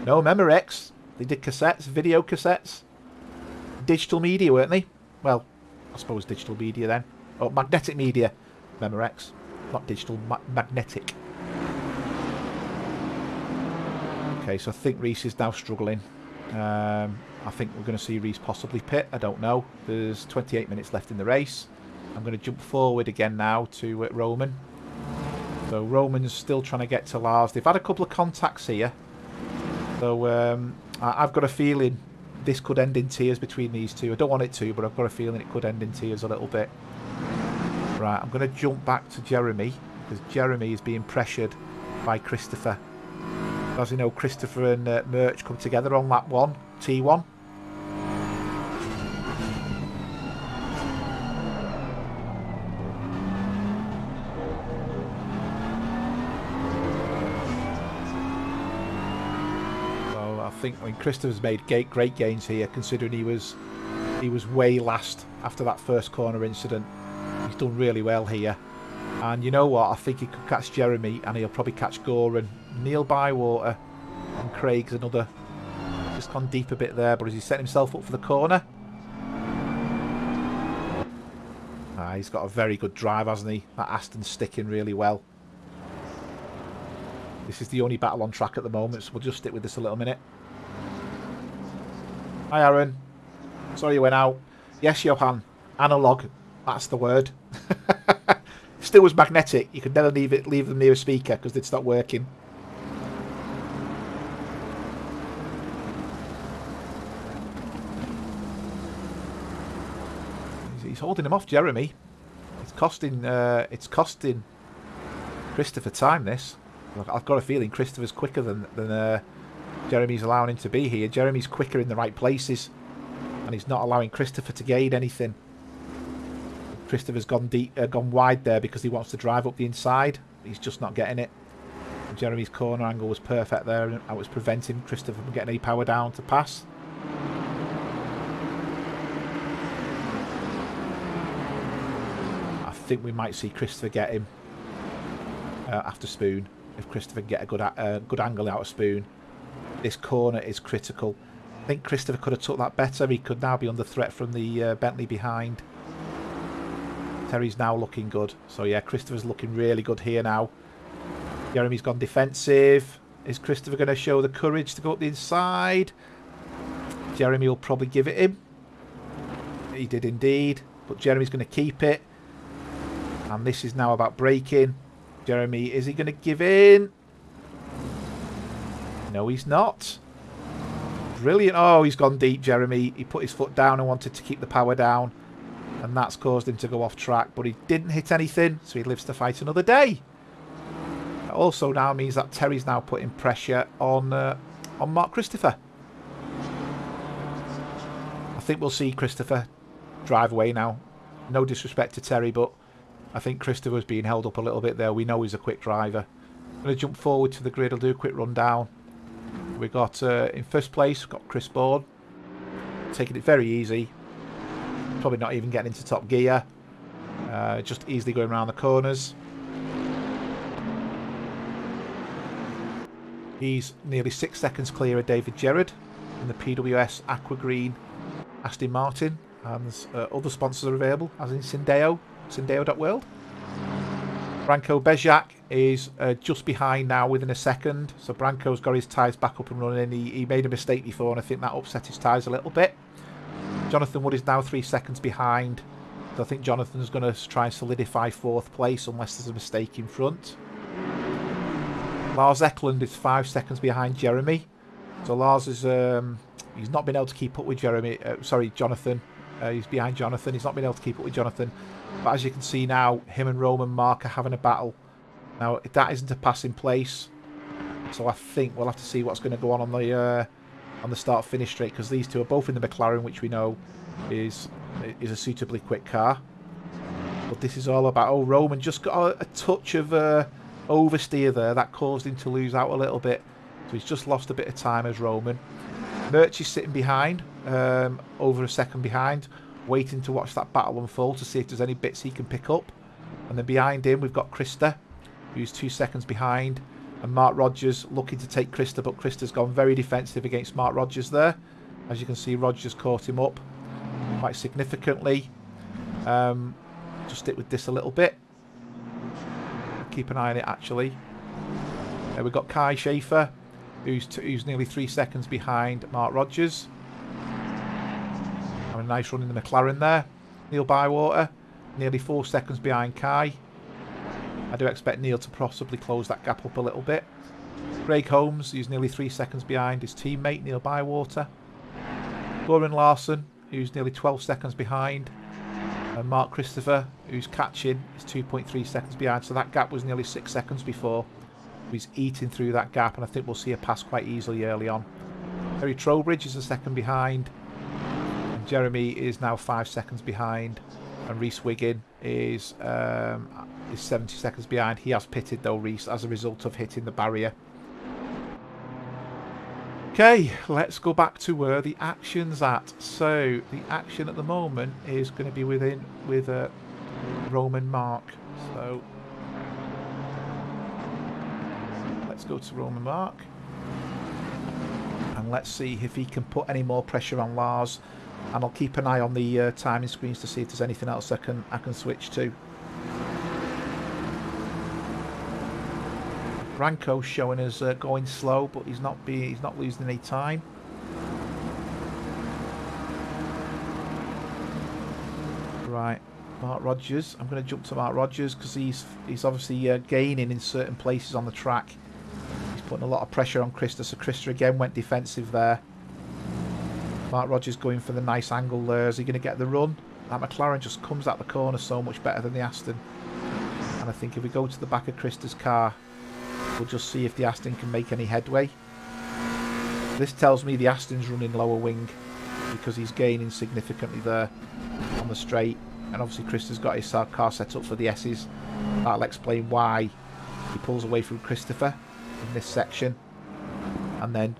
No, Memorex. They did cassettes, video cassettes. Digital media, weren't they? Well, I suppose digital media then. Oh, magnetic media. Memorex. Not digital, magnetic. Okay, so I think Reese is now struggling. I think we're going to see Reese possibly pit. I don't know. There's 28 minutes left in the race. I'm going to jump forward again now to Roman. So Roman's still trying to get to Lars. They've had a couple of contacts here. So I've got a feeling this could end in tears between these two. I don't want it to, but I've got a feeling it could end in tears a little bit. Right, I'm going to jump back to Jeremy, because Jeremy is being pressured by Christopher. As you know, Christopher and Merch come together on lap 1, T1. So I think Christopher's made great gains here, considering he was way last after that first corner incident. He's done really well here. And you know what? I think he could catch Jeremy, and he'll probably catch Goran. Neil Bywater and Craig's another. Just gone deep a bit there, but has he set himself up for the corner? He's got a very good drive, hasn't he? That Aston's sticking really well. This is the only battle on track at the moment, so we'll just stick with this a little minute. Hi, Aaron. Sorry you went out. Yes, Johan. Analog, that's the word. Still was magnetic. You could never leave them near a speaker because they'd stop working. He's holding him off, Jeremy. It's costing Christopher time, this. I've got a feeling Christopher's quicker than Jeremy's allowing him to be here. Jeremy's quicker in the right places, and he's not allowing Christopher to gain anything. Christopher's gone wide there because he wants to drive up the inside. He's just not getting it. And Jeremy's corner angle was perfect there, and I was preventing Christopher from getting any power down to pass. I think we might see Christopher get him after Spoon. If Christopher can get a good angle out of Spoon. This corner is critical. I think Christopher could have took that better. He could now be under threat from the Bentley behind. Terry's now looking good. So yeah, Christopher's looking really good here now. Jeremy's gone defensive. Is Christopher going to show the courage to go up the inside? Jeremy will probably give it him. He did indeed. But Jeremy's going to keep it. And this is now about braking. Jeremy, is he going to give in? No, he's not. Brilliant. Oh, he's gone deep, Jeremy. He put his foot down and wanted to keep the power down. And that's caused him to go off track. But he didn't hit anything, so he lives to fight another day. That also now means that Terry's now putting pressure on Mark Christopher. I think we'll see Christopher drive away now. No disrespect to Terry, but I think Christopher's being held up a little bit there. We know he's a quick driver. I'm going to jump forward to the grid. I'll do a quick rundown. We got in first place, we've got Chris Bourne. Taking it very easy. Probably not even getting into top gear. Just easily going around the corners. He's nearly 6 seconds clear of David Gerrard in the PWS Aqua Green Aston Martin. And other sponsors are available, as in Syndeo, Syndeo.world. Branko Bezjak is just behind now within a second. So Branko's got his tyres back up and running. He made a mistake before, and I think that upset his tyres a little bit. Jonathan Wood is now 3 seconds behind. So I think Jonathan's going to try and solidify 4th place unless there's a mistake in front. Lars Eklund is 5 seconds behind Jeremy. So Lars is he's not been able to keep up with Jonathan. He's behind Jonathan. He's not been able to keep up with Jonathan. But as you can see now, him and Roman Mark are having a battle. Now, that isn't a passing place. So I think we'll have to see what's going to go on the start-finish straight, because these two are both in the McLaren, which we know is a suitably quick car. But this is all about... Oh, Roman just got a touch of oversteer there. That caused him to lose out a little bit. So he's just lost a bit of time as Roman. Merch is sitting behind, over a second behind, waiting to watch that battle unfold to see if there's any bits he can pick up. And then behind him we've got Krista, who's 2 seconds behind, and Mark Rogers looking to take Krista, but Krista's gone very defensive against Mark Rogers there. As you can see, Rogers caught him up quite significantly. Just stick with this a little bit. Keep an eye on it, actually. We've got Kai Shafer, who's nearly 3 seconds behind Mark Rogers. Having a nice run in the McLaren there. Neil Bywater, nearly 4 seconds behind Kai. I do expect Neil to possibly close that gap up a little bit. Craig Holmes, who's nearly 3 seconds behind his teammate Neil Bywater. Goran Larson, who's nearly 12 seconds behind. And Mark Christopher, who's catching, is 2.3 seconds behind. So that gap was nearly 6 seconds before. He's eating through that gap, and I think we'll see a pass quite easily early on. Terry Trowbridge is a second behind. And Jeremy is now 5 seconds behind. And Reese Wiggin is 70 seconds behind. He has pitted though, Reese, as a result of hitting the barrier. Okay, let's go back to where the action's at. So the action at the moment is going to be with Roman Mark. So let's go to Roman Mark. And let's see if he can put any more pressure on Lars. And I'll keep an eye on the timing screens to see if there's anything else I can switch to. Branko's showing us going slow, but he's not losing any time. Right, Mark Rogers. I'm going to jump to Mark Rogers because he's obviously gaining in certain places on the track. He's putting a lot of pressure on Krista, so Krista again went defensive there. Mark Rogers going for the nice angle there. Is he going to get the run? That McLaren just comes out the corner so much better than the Aston. And I think if we go to the back of Krista's car, we'll just see if the Aston can make any headway. This tells me the Aston's running lower wing because he's gaining significantly there on the straight. And obviously Krista's got his car set up for the S's. That'll explain why he pulls away from Christopher in this section. And then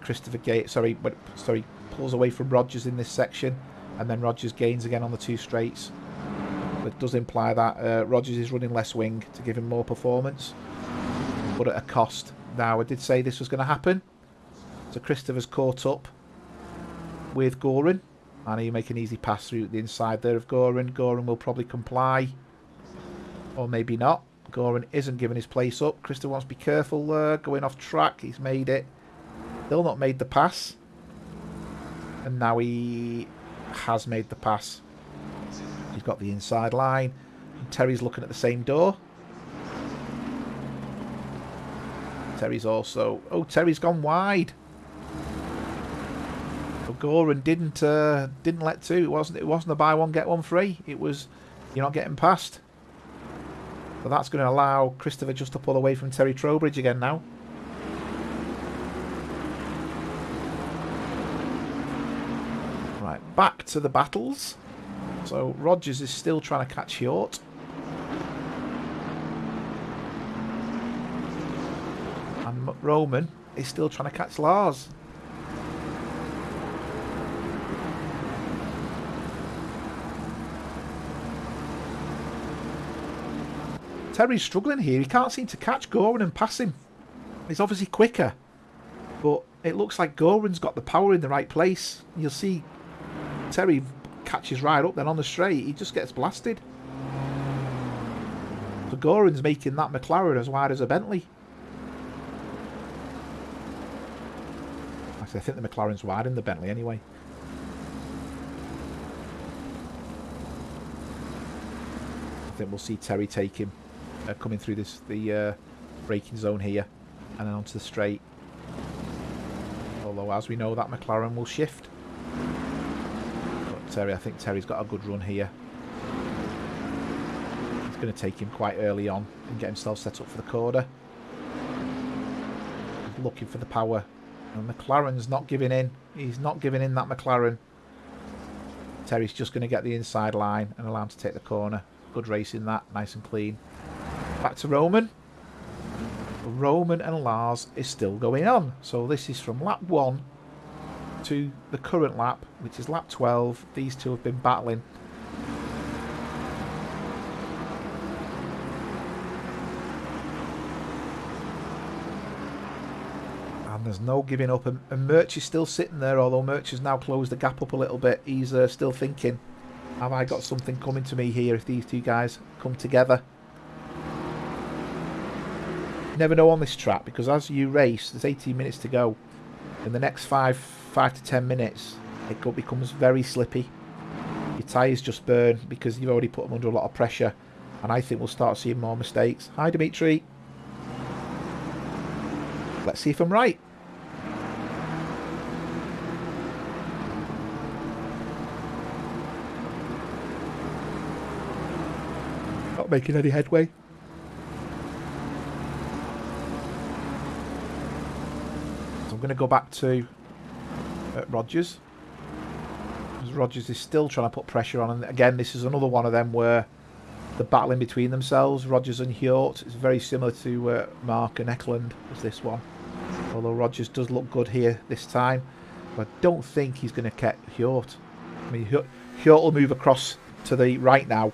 pulls away from Rogers in this section. And then Rogers gains again on the two straights. But it does imply that Rogers is running less wing to give him more performance, but at a cost. Now, I did say this was going to happen. So Christopher's caught up with Goran, and he make an easy pass through the inside there of Goran. Goran will probably comply, or maybe not. Goran isn't giving his place up. Christopher wants to be careful there, going off track. He's made it. Still not made the pass, and now he has made the pass. He's got the inside line, and Terry's looking at the same door. Terry's also... Oh, Terry's gone wide. So Goran didn't let to. It wasn't a buy one get one free. It was, you're not getting past. So that's going to allow Christopher just to pull away from Terry Trowbridge again now. Right, back to the battles. So Rogers is still trying to catch Hjort. And Roman is still trying to catch Lars. Terry's struggling here. He can't seem to catch Goran and pass him. He's obviously quicker, but it looks like Goran's got the power in the right place. You'll see Terry catches right up, then on the straight he just gets blasted. So Goran's making that McLaren as wide as a Bentley. Actually, I think the McLaren's wide in the Bentley anyway. I think we'll see Terry take him coming through the braking zone here and then onto the straight. Although, as we know, that McLaren will shift. But Terry, I think Terry's got a good run here. He's going to take him quite early on and get himself set up for the corner. He's looking for the power. And McLaren's not giving in. He's not giving in, that McLaren. Terry's just going to get the inside line and allow him to take the corner. Good racing that, nice and clean. Back to Roman. Roman and Lars is still going on. So this is from lap 1 to the current lap, which is lap 12. These two have been battling. And there's no giving up. And Merch is still sitting there, although Merch has now closed the gap up a little bit. He's still thinking, have I got something coming to me here if these two guys come together? You never know on this track, because as you race, there's 18 minutes to go. In the next 5 to 10 minutes, it becomes very slippy. Your tyres just burn because you've already put them under a lot of pressure. And I think we'll start seeing more mistakes. Hi, Dimitri. Let's see if I'm right. Not making any headway. I'm going to go back to Rogers. Because Rogers is still trying to put pressure on. And again, this is another one of them where they're battling between themselves. Rogers and Hjort. It's very similar to Mark and Eklund as this one. Although Rogers does look good here this time. But I don't think he's going to get Hjort. I mean, Hjort will move across to the right now.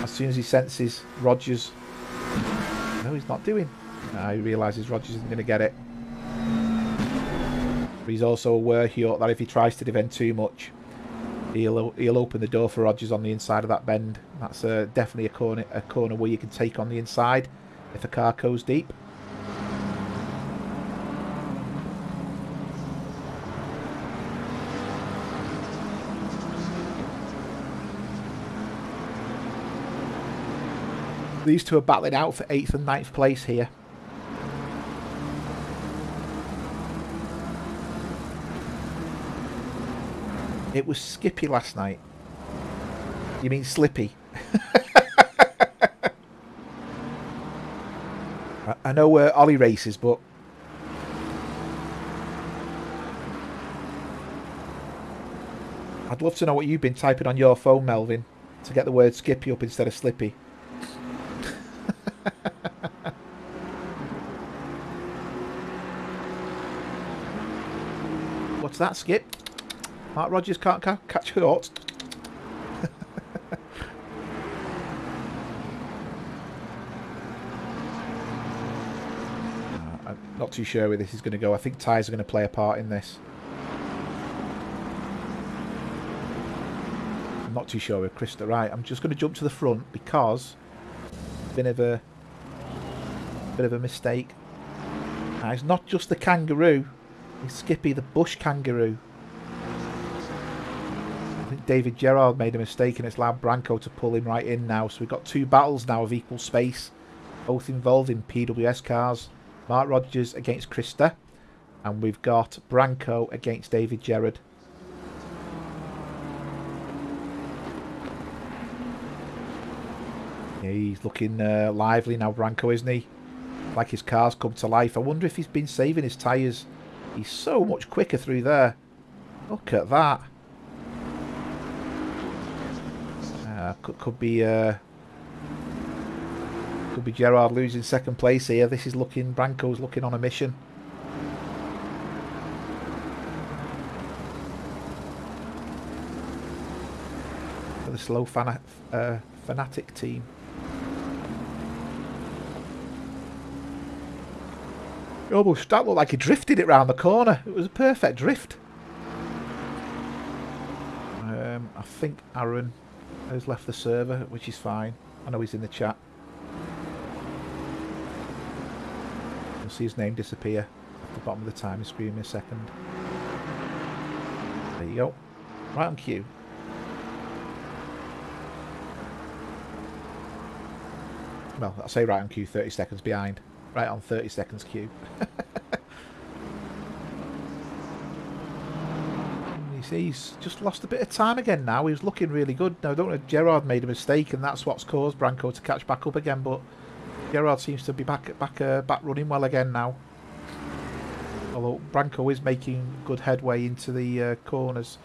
As soon as he senses Rogers. No, he's not doing. He realises Rogers isn't going to get it. But he's also aware, Hjort, that if he tries to defend too much, he'll open the door for Rogers on the inside of that bend. That's definitely a corner where you can take on the inside if a car goes deep. These two are battling out for 8th and 9th place here. It was Skippy last night. You mean Slippy? I know Ollie races, but I'd love to know what you've been typing on your phone, Melvin, to get the word Skippy up instead of Slippy. What's that, Skip? Mark Rogers can't catch a horse. I'm not too sure where this is going to go. I think tyres are going to play a part in this. I'm not too sure with Krista. Right, I'm just going to jump to the front because bit of a mistake. Now, it's not just the kangaroo. It's Skippy, the bush kangaroo. I think David Gerrard made a mistake and it's allowed Branko to pull him right in now. So we've got two battles now of equal space, both involved in PWS cars. Mark Rogers against Krista, and we've got Branko against David Gerrard. Yeah, he's looking lively now, Branko, isn't he? Like his car's come to life. I wonder if he's been saving his tyres. He's so much quicker through there. Look at that. Could be Gerrard losing second place here. This is looking, Branko's looking on a mission. For the slow fanatic team. Almost, that looked like he drifted it round the corner. It was a perfect drift. I think Aaron has left the server, which is fine. I know he's in the chat. You'll see his name disappear at the bottom of the time screen in a second. There you go. Right on cue. Well, I'll say right on cue, 30 seconds behind. Right on 30 seconds queue. You see, he's just lost a bit of time again now. He was looking really good. Now, I don't know if Gerrard made a mistake and that's what's caused Branko to catch back up again, but Gerrard seems to be back running well again now. Although Branko is making good headway into the corners.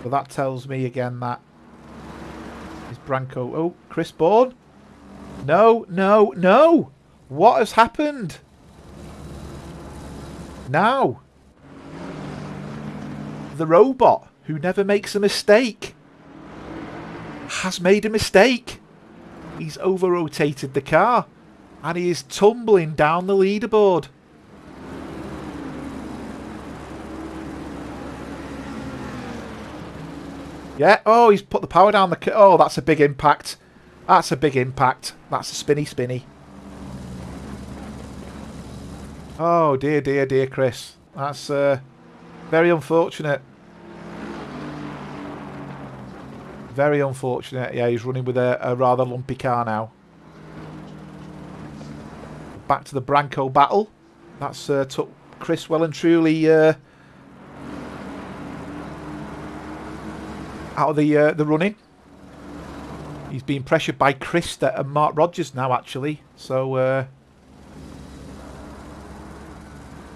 But that tells me again that is Branko. Oh, Chris Bourne. No, no, no! What has happened? Now, the robot, who never makes a mistake, has made a mistake. He's over-rotated the car, and he is tumbling down the leaderboard. Yeah, oh, he's put the power down the... Oh, that's a big impact. That's a big impact. That's a spinny. Oh, dear, dear, dear, Chris. That's very unfortunate. Very unfortunate. Yeah, he's running with a rather lumpy car now. Back to the Branko battle. That's took Chris well and truly out of the running. He's being pressured by Krista and Mark Rogers now, actually. So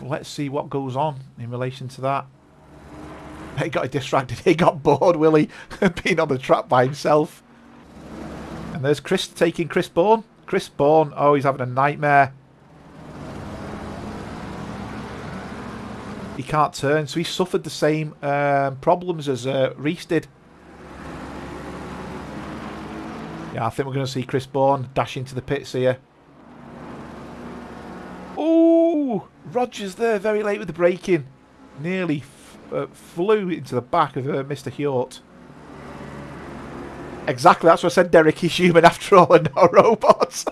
let's see what goes on in relation to that. He got distracted. He got bored, will he? Being on the track by himself. And there's Chris taking Chris Bourne. Chris Bourne, oh, he's having a nightmare. He can't turn, so he suffered the same problems as Reese did. Yeah, I think we're going to see Chris Bourne dash into the pits here. Oh, Rogers there, very late with the braking. Nearly flew into the back of Mr. Hjort. Exactly, that's what I said, Derek. He's human after all and not robots.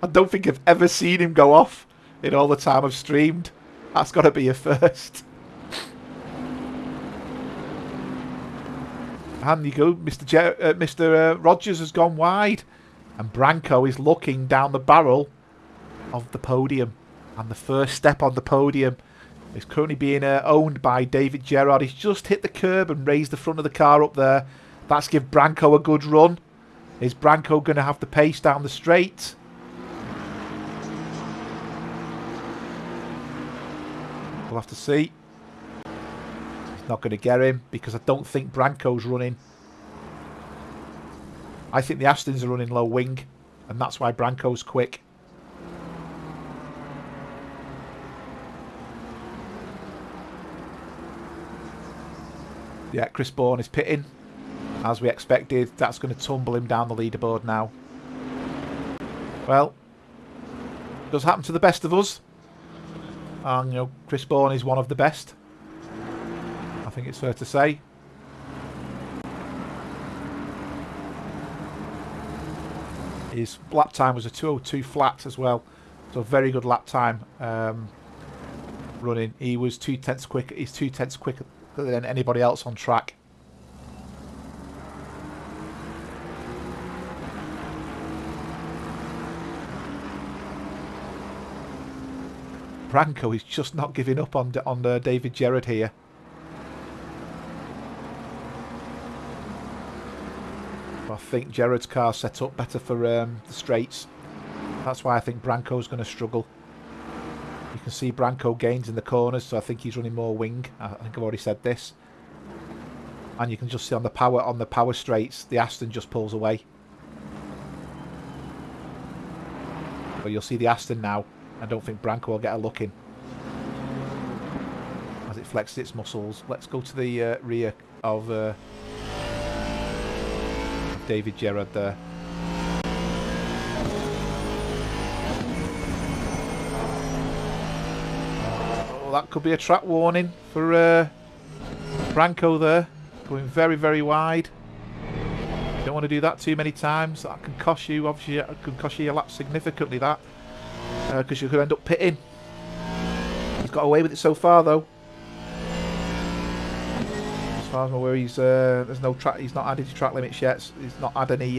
I don't think I've ever seen him go off in all the time I've streamed. That's got to be a first. And you go, Mr. Rogers has gone wide. And Branco is looking down the barrel of the podium. And the first step on the podium is currently being owned by David Gerard. He's just hit the curb and raised the front of the car up there. That's give Branco a good run. Is Branco going to have the pace down the straight? We'll have to see. He's not going to get him because I don't think Branco's running. I think the Astons are running low wing, and that's why Branco's quick. Yeah, Chris Bourne is pitting. As we expected, that's going to tumble him down the leaderboard now. Well, it does happen to the best of us. And, you know, Chris Bourne is one of the best. I think it's fair to say. His lap time was a 2:02 flat as well. So very good lap time running. He was 2/10 quick. He's 2/10 quicker than anybody else on track. Branco is just not giving up on David Gerard here. I think Gerard's car set up better for the straights. That's why I think Branco's going to struggle. You can see Branco gains in the corners, so I think he's running more wing. I think I've already said this. And you can just see on the power straights, the Aston just pulls away. But you'll see the Aston now. I don't think Branco will get a look in as it flexes its muscles. Let's go to the rear of David Gerard there. Oh, that could be a track warning for Branco there. Going very, very wide. You don't want to do that too many times. That can cost you, obviously, it can cost you your lap significantly, that. Because you could end up pitting. He's got away with it so far, though. As far as I'm aware, there's no track. He's not added to track limits yet. He's not had any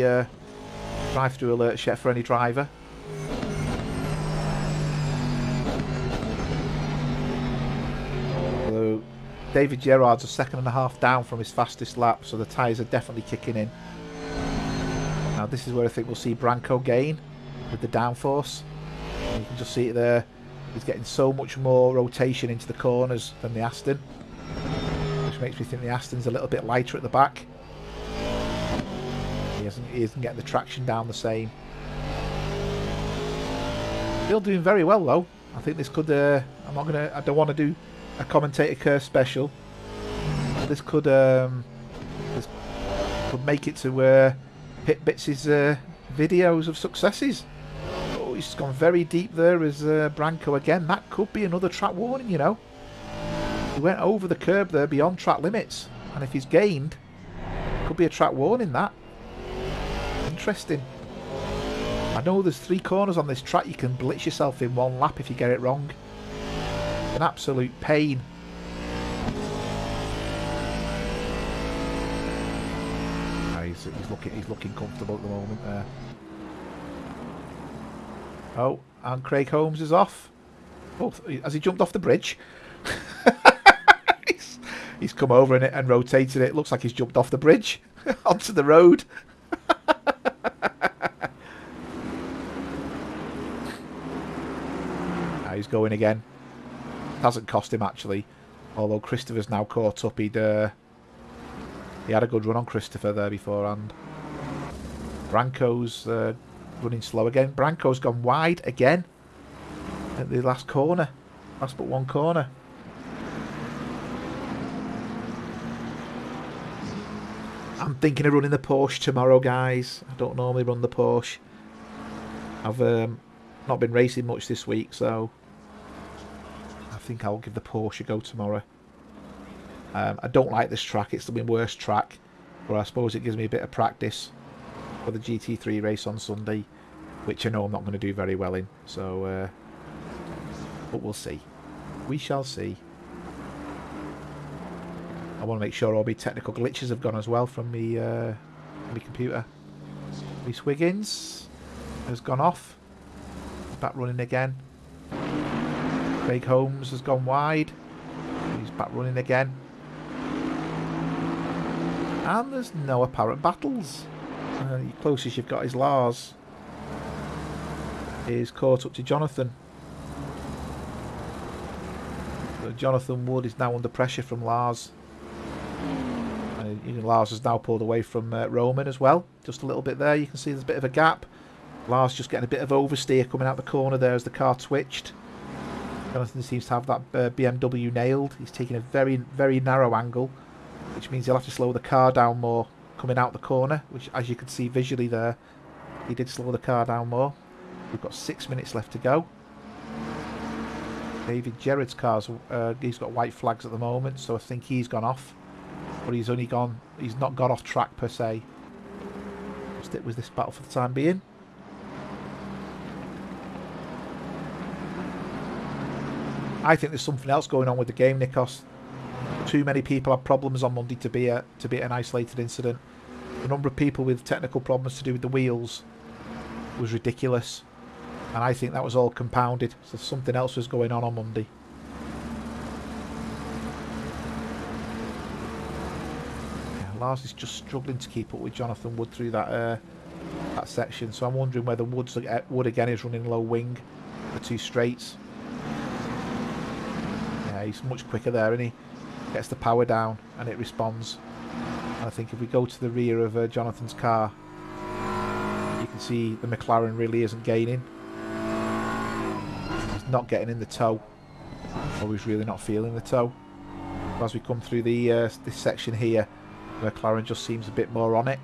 drive-through alerts yet for any driver. Although David Gerard's a 1.5 seconds down from his fastest lap, so the tyres are definitely kicking in. Now this is where I think we'll see Branco gain with the downforce. You can just see it there. He's getting so much more rotation into the corners than the Aston, which makes me think the Aston's a little bit lighter at the back. He isn't getting the traction down the same. Still doing very well though. I think this could. I don't want to do a commentator curse special. This could make it to where Pit Bits' videos of successes. He's gone very deep there as Branco again. That could be another track warning, you know. He went over the curb there beyond track limits. And if he's gained, could be a track warning, that. Interesting. I know there's 3 corners on this track. You can blitz yourself in one lap if you get it wrong. An absolute pain. He's looking comfortable at the moment there. Oh, and Craig Holmes is off. Oh, has he jumped off the bridge? he's come over and rotated it. Looks like he's jumped off the bridge onto the road. He's going again. It hasn't cost him actually. Although Christopher's now caught up. He had a good run on Christopher there beforehand. Branco's running slow again. Branco's gone wide again at the last corner. Last but one corner. I'm thinking of running the Porsche tomorrow, guys. I don't normally run the Porsche. I've not been racing much this week, so I think I'll give the Porsche a go tomorrow. I don't like this track. It's the worst track, but I suppose it gives me a bit of practice for the GT3 race on Sunday, which I know I'm not going to do very well in. So, but we'll see. We shall see. I want to make sure all my technical glitches have gone as well from my computer. Reese Wiggins. has gone off. He's back running again. Craig Holmes has gone wide. He's back running again. And there's no apparent battles. The closest you've got is Lars. Is caught up to Jonathan. So Jonathan Wood is now under pressure from Lars. Lars has now pulled away from Roman as well. Just a little bit there. You can see there's a bit of a gap. Lars just getting a bit of oversteer coming out the corner there as the car twitched. Jonathan seems to have that BMW nailed. He's taking a very, very narrow angle, which means he'll have to slow the car down more coming out the corner, which, as you can see visually there, he did slow the car down more. We've got 6 minutes left to go. David Gerard's car's he's got white flags at the moment, so I think he's gone off. But he's not got off track per se. I'll stick with this battle for the time being. I think there's something else going on with the game, Nikos. Too many people had problems on Monday to be an isolated incident. The number of people with technical problems to do with the wheels was ridiculous. And I think that was all compounded. So something else was going on Monday. Yeah, Lars is just struggling to keep up with Jonathan Wood through that section. So I'm wondering whether Wood again is running low wing, the two straights. Yeah, he's much quicker there, isn't he? Gets the power down and it responds. And I think if we go to the rear of Jonathan's car, you can see the McLaren really isn't gaining. He's not getting in the toe, or he's really not feeling the toe. As we come through the this section here, the McLaren just seems a bit more on it,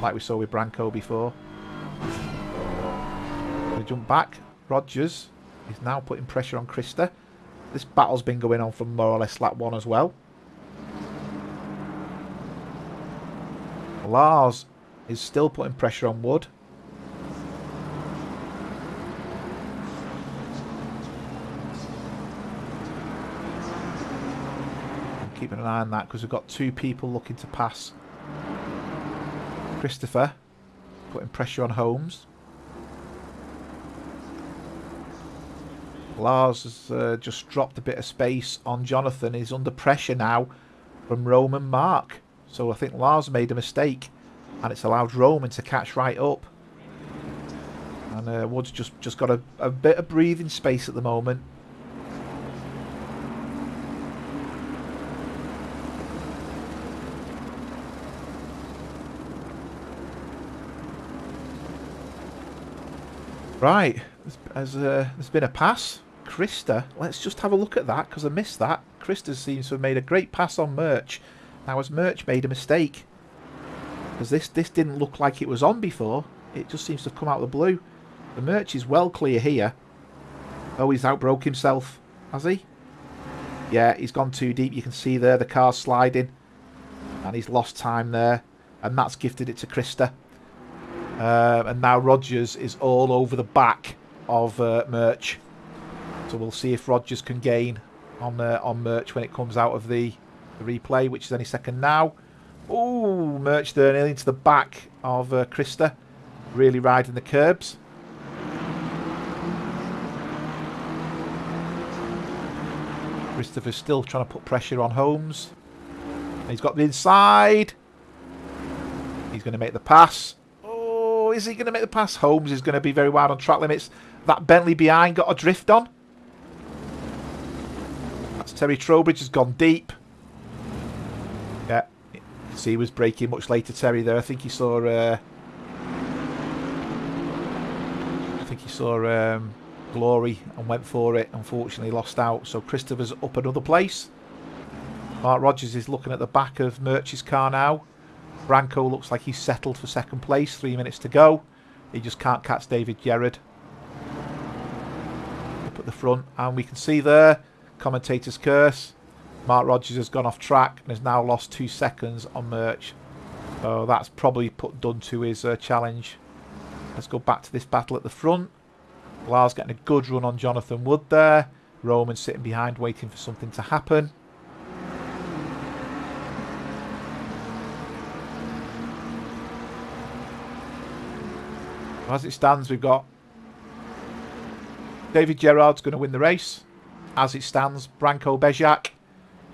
like we saw with Branco before. We jump back. Rogers is now putting pressure on Krista. This battle's been going on from more or less lap 1 as well. Lars is still putting pressure on Wood. I'm keeping an eye on that because we've got two people looking to pass. Christopher putting pressure on Holmes. Lars has just dropped a bit of space on Jonathan. He's under pressure now from Roman Mark. So I think Lars made a mistake and it's allowed Roman to catch right up. And Wood's just got a bit of breathing space at the moment. Right, there's been a pass. Krista, let's just have a look at that because I missed that. Krista seems to have made a great pass on Merch. Now has Merch made a mistake? Because this didn't look like it was on before. It just seems to have come out of the blue. The Merch is well clear here. Oh, he's outbroke himself, has he? Yeah, he's gone too deep. You can see there the car's sliding. And he's lost time there. And that's gifted it to Krista. And now Rogers is all over the back of Merch. So we'll see if Rogers can gain on Merch when it comes out of the replay, which is any second now. Oh, Merch there nearly into the back of Krista. Really riding the curbs. Christopher's still trying to put pressure on Holmes. He's got the inside. He's going to make the pass. Oh, is he going to make the pass? Holmes is going to be very wide on track limits. That Bentley behind got a drift on. That's Terry Trowbridge has gone deep. Yeah, you can see he was braking much later, Terry there. I think he saw Glory and went for it. Unfortunately lost out. So Christopher's up another place. Mark Rogers is looking at the back of Merch's car now. Branco looks like he's settled for second place. 3 minutes to go. He just can't catch David Gerard. Up at the front, and we can see there, commentator's curse. Mark Rogers has gone off track and has now lost 2 seconds on Merch. So that's probably done to his challenge. Let's go back to this battle at the front. Lars getting a good run on Jonathan Wood there. Roman sitting behind waiting for something to happen. As it stands, we've got David Gerrard's going to win the race. As it stands, Branko Bezjak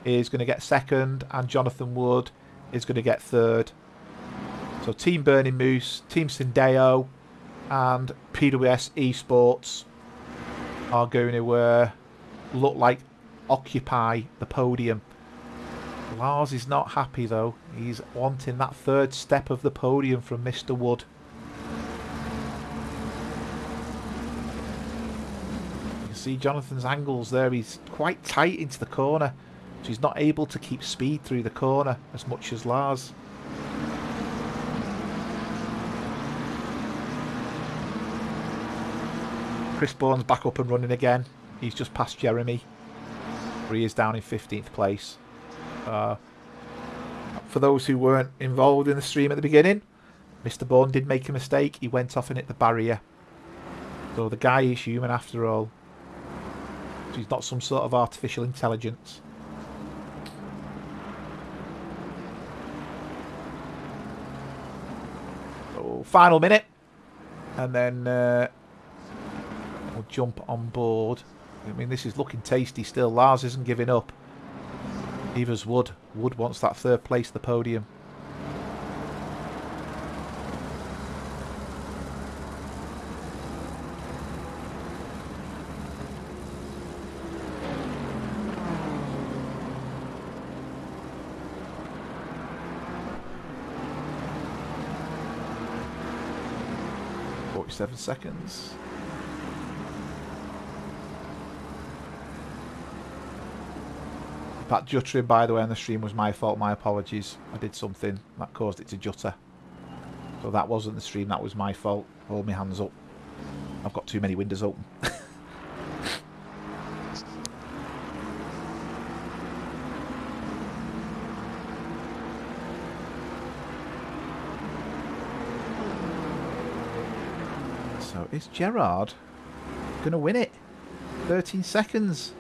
is going to get second, and Jonathan Wood is going to get third. So Team Burning Moose, Team Syndeo, and PWS Esports are going to look like occupy the podium. Lars is not happy though. He's wanting that third step of the podium from Mr. Wood. You can see Jonathan's angles there. He's quite tight into the corner, so he's not able to keep speed through the corner as much as Lars. Chris Bourne's back up and running again. He's just past Jeremy, where he is down in 15th place. For those who weren't involved in the stream at the beginning, Mr. Bourne did make a mistake. He went off and hit the barrier. So the guy is human after all. So he's not some sort of artificial intelligence. So final minute. And then we'll jump on board. I mean, this is looking tasty still. Lars isn't giving up. Neither's Wood. Wood wants that third place, the podium. .47 seconds. That juttering, by the way, on the stream was my fault. My apologies. I did something that caused it to jutter. So that wasn't the stream. That was my fault. Hold my hands up. I've got too many windows open. So is Gerrard going to win it? 13 seconds.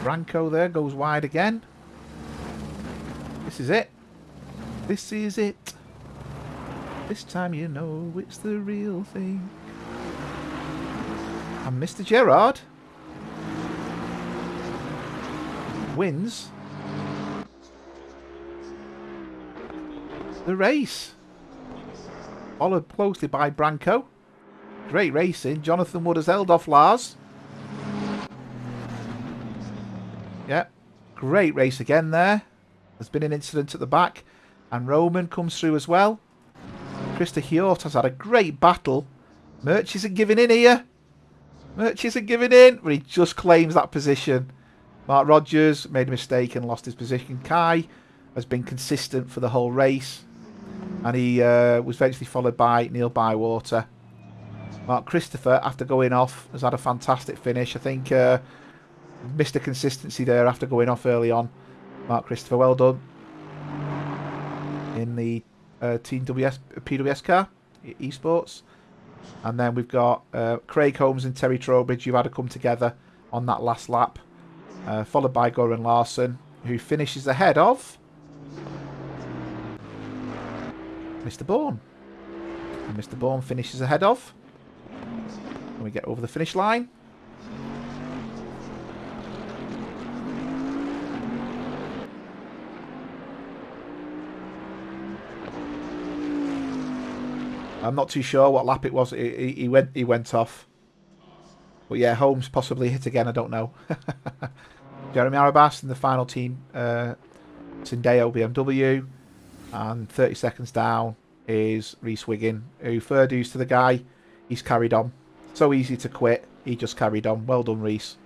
Branko there goes wide again. This is it. This is it. This time you know it's the real thing. And Mr. Gerrard wins the race. Followed closely by Branko. Great racing. Jonathan Wood has held off Lars. Yep, great race again there. There's been an incident at the back. And Roman comes through as well. Krista Hjort has had a great battle. Murch isn't giving in here. Murch isn't giving in, but he just claims that position. Mark Rogers made a mistake and lost his position. Kai has been consistent for the whole race. And he was eventually followed by Neil Bywater. Mark Christopher, after going off, has had a fantastic finish. I think... missed a consistency there after going off early on. Mark Christopher, well done. In the Team PWS car, eSports. And then we've got Craig Holmes and Terry Trowbridge, who've had to come together on that last lap. Followed by Goran Larsson, who finishes ahead of Mr. Bourne. And Mr. Bourne finishes ahead of. When we get over the finish line. I'm not too sure what lap it was. He went off. But yeah, Holmes possibly hit again. I don't know. Jeremy Arabas in the final team. Syndeo BMW. And 30 seconds down is Reese Wiggin, who fair dues to the guy. He's carried on. So easy to quit. He just carried on. Well done, Reese.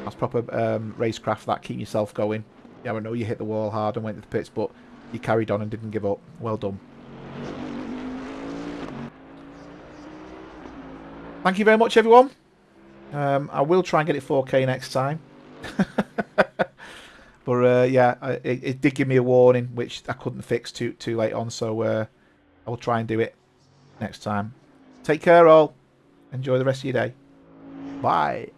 That's proper racecraft. That keep yourself going. Yeah, I know you hit the wall hard and went to the pits, but you carried on and didn't give up. Well done. Thank you very much, everyone. I will try and get it 4K next time. But yeah, it did give me a warning, which I couldn't fix too late on. So I will try and do it next time. Take care, all. Enjoy the rest of your day. Bye.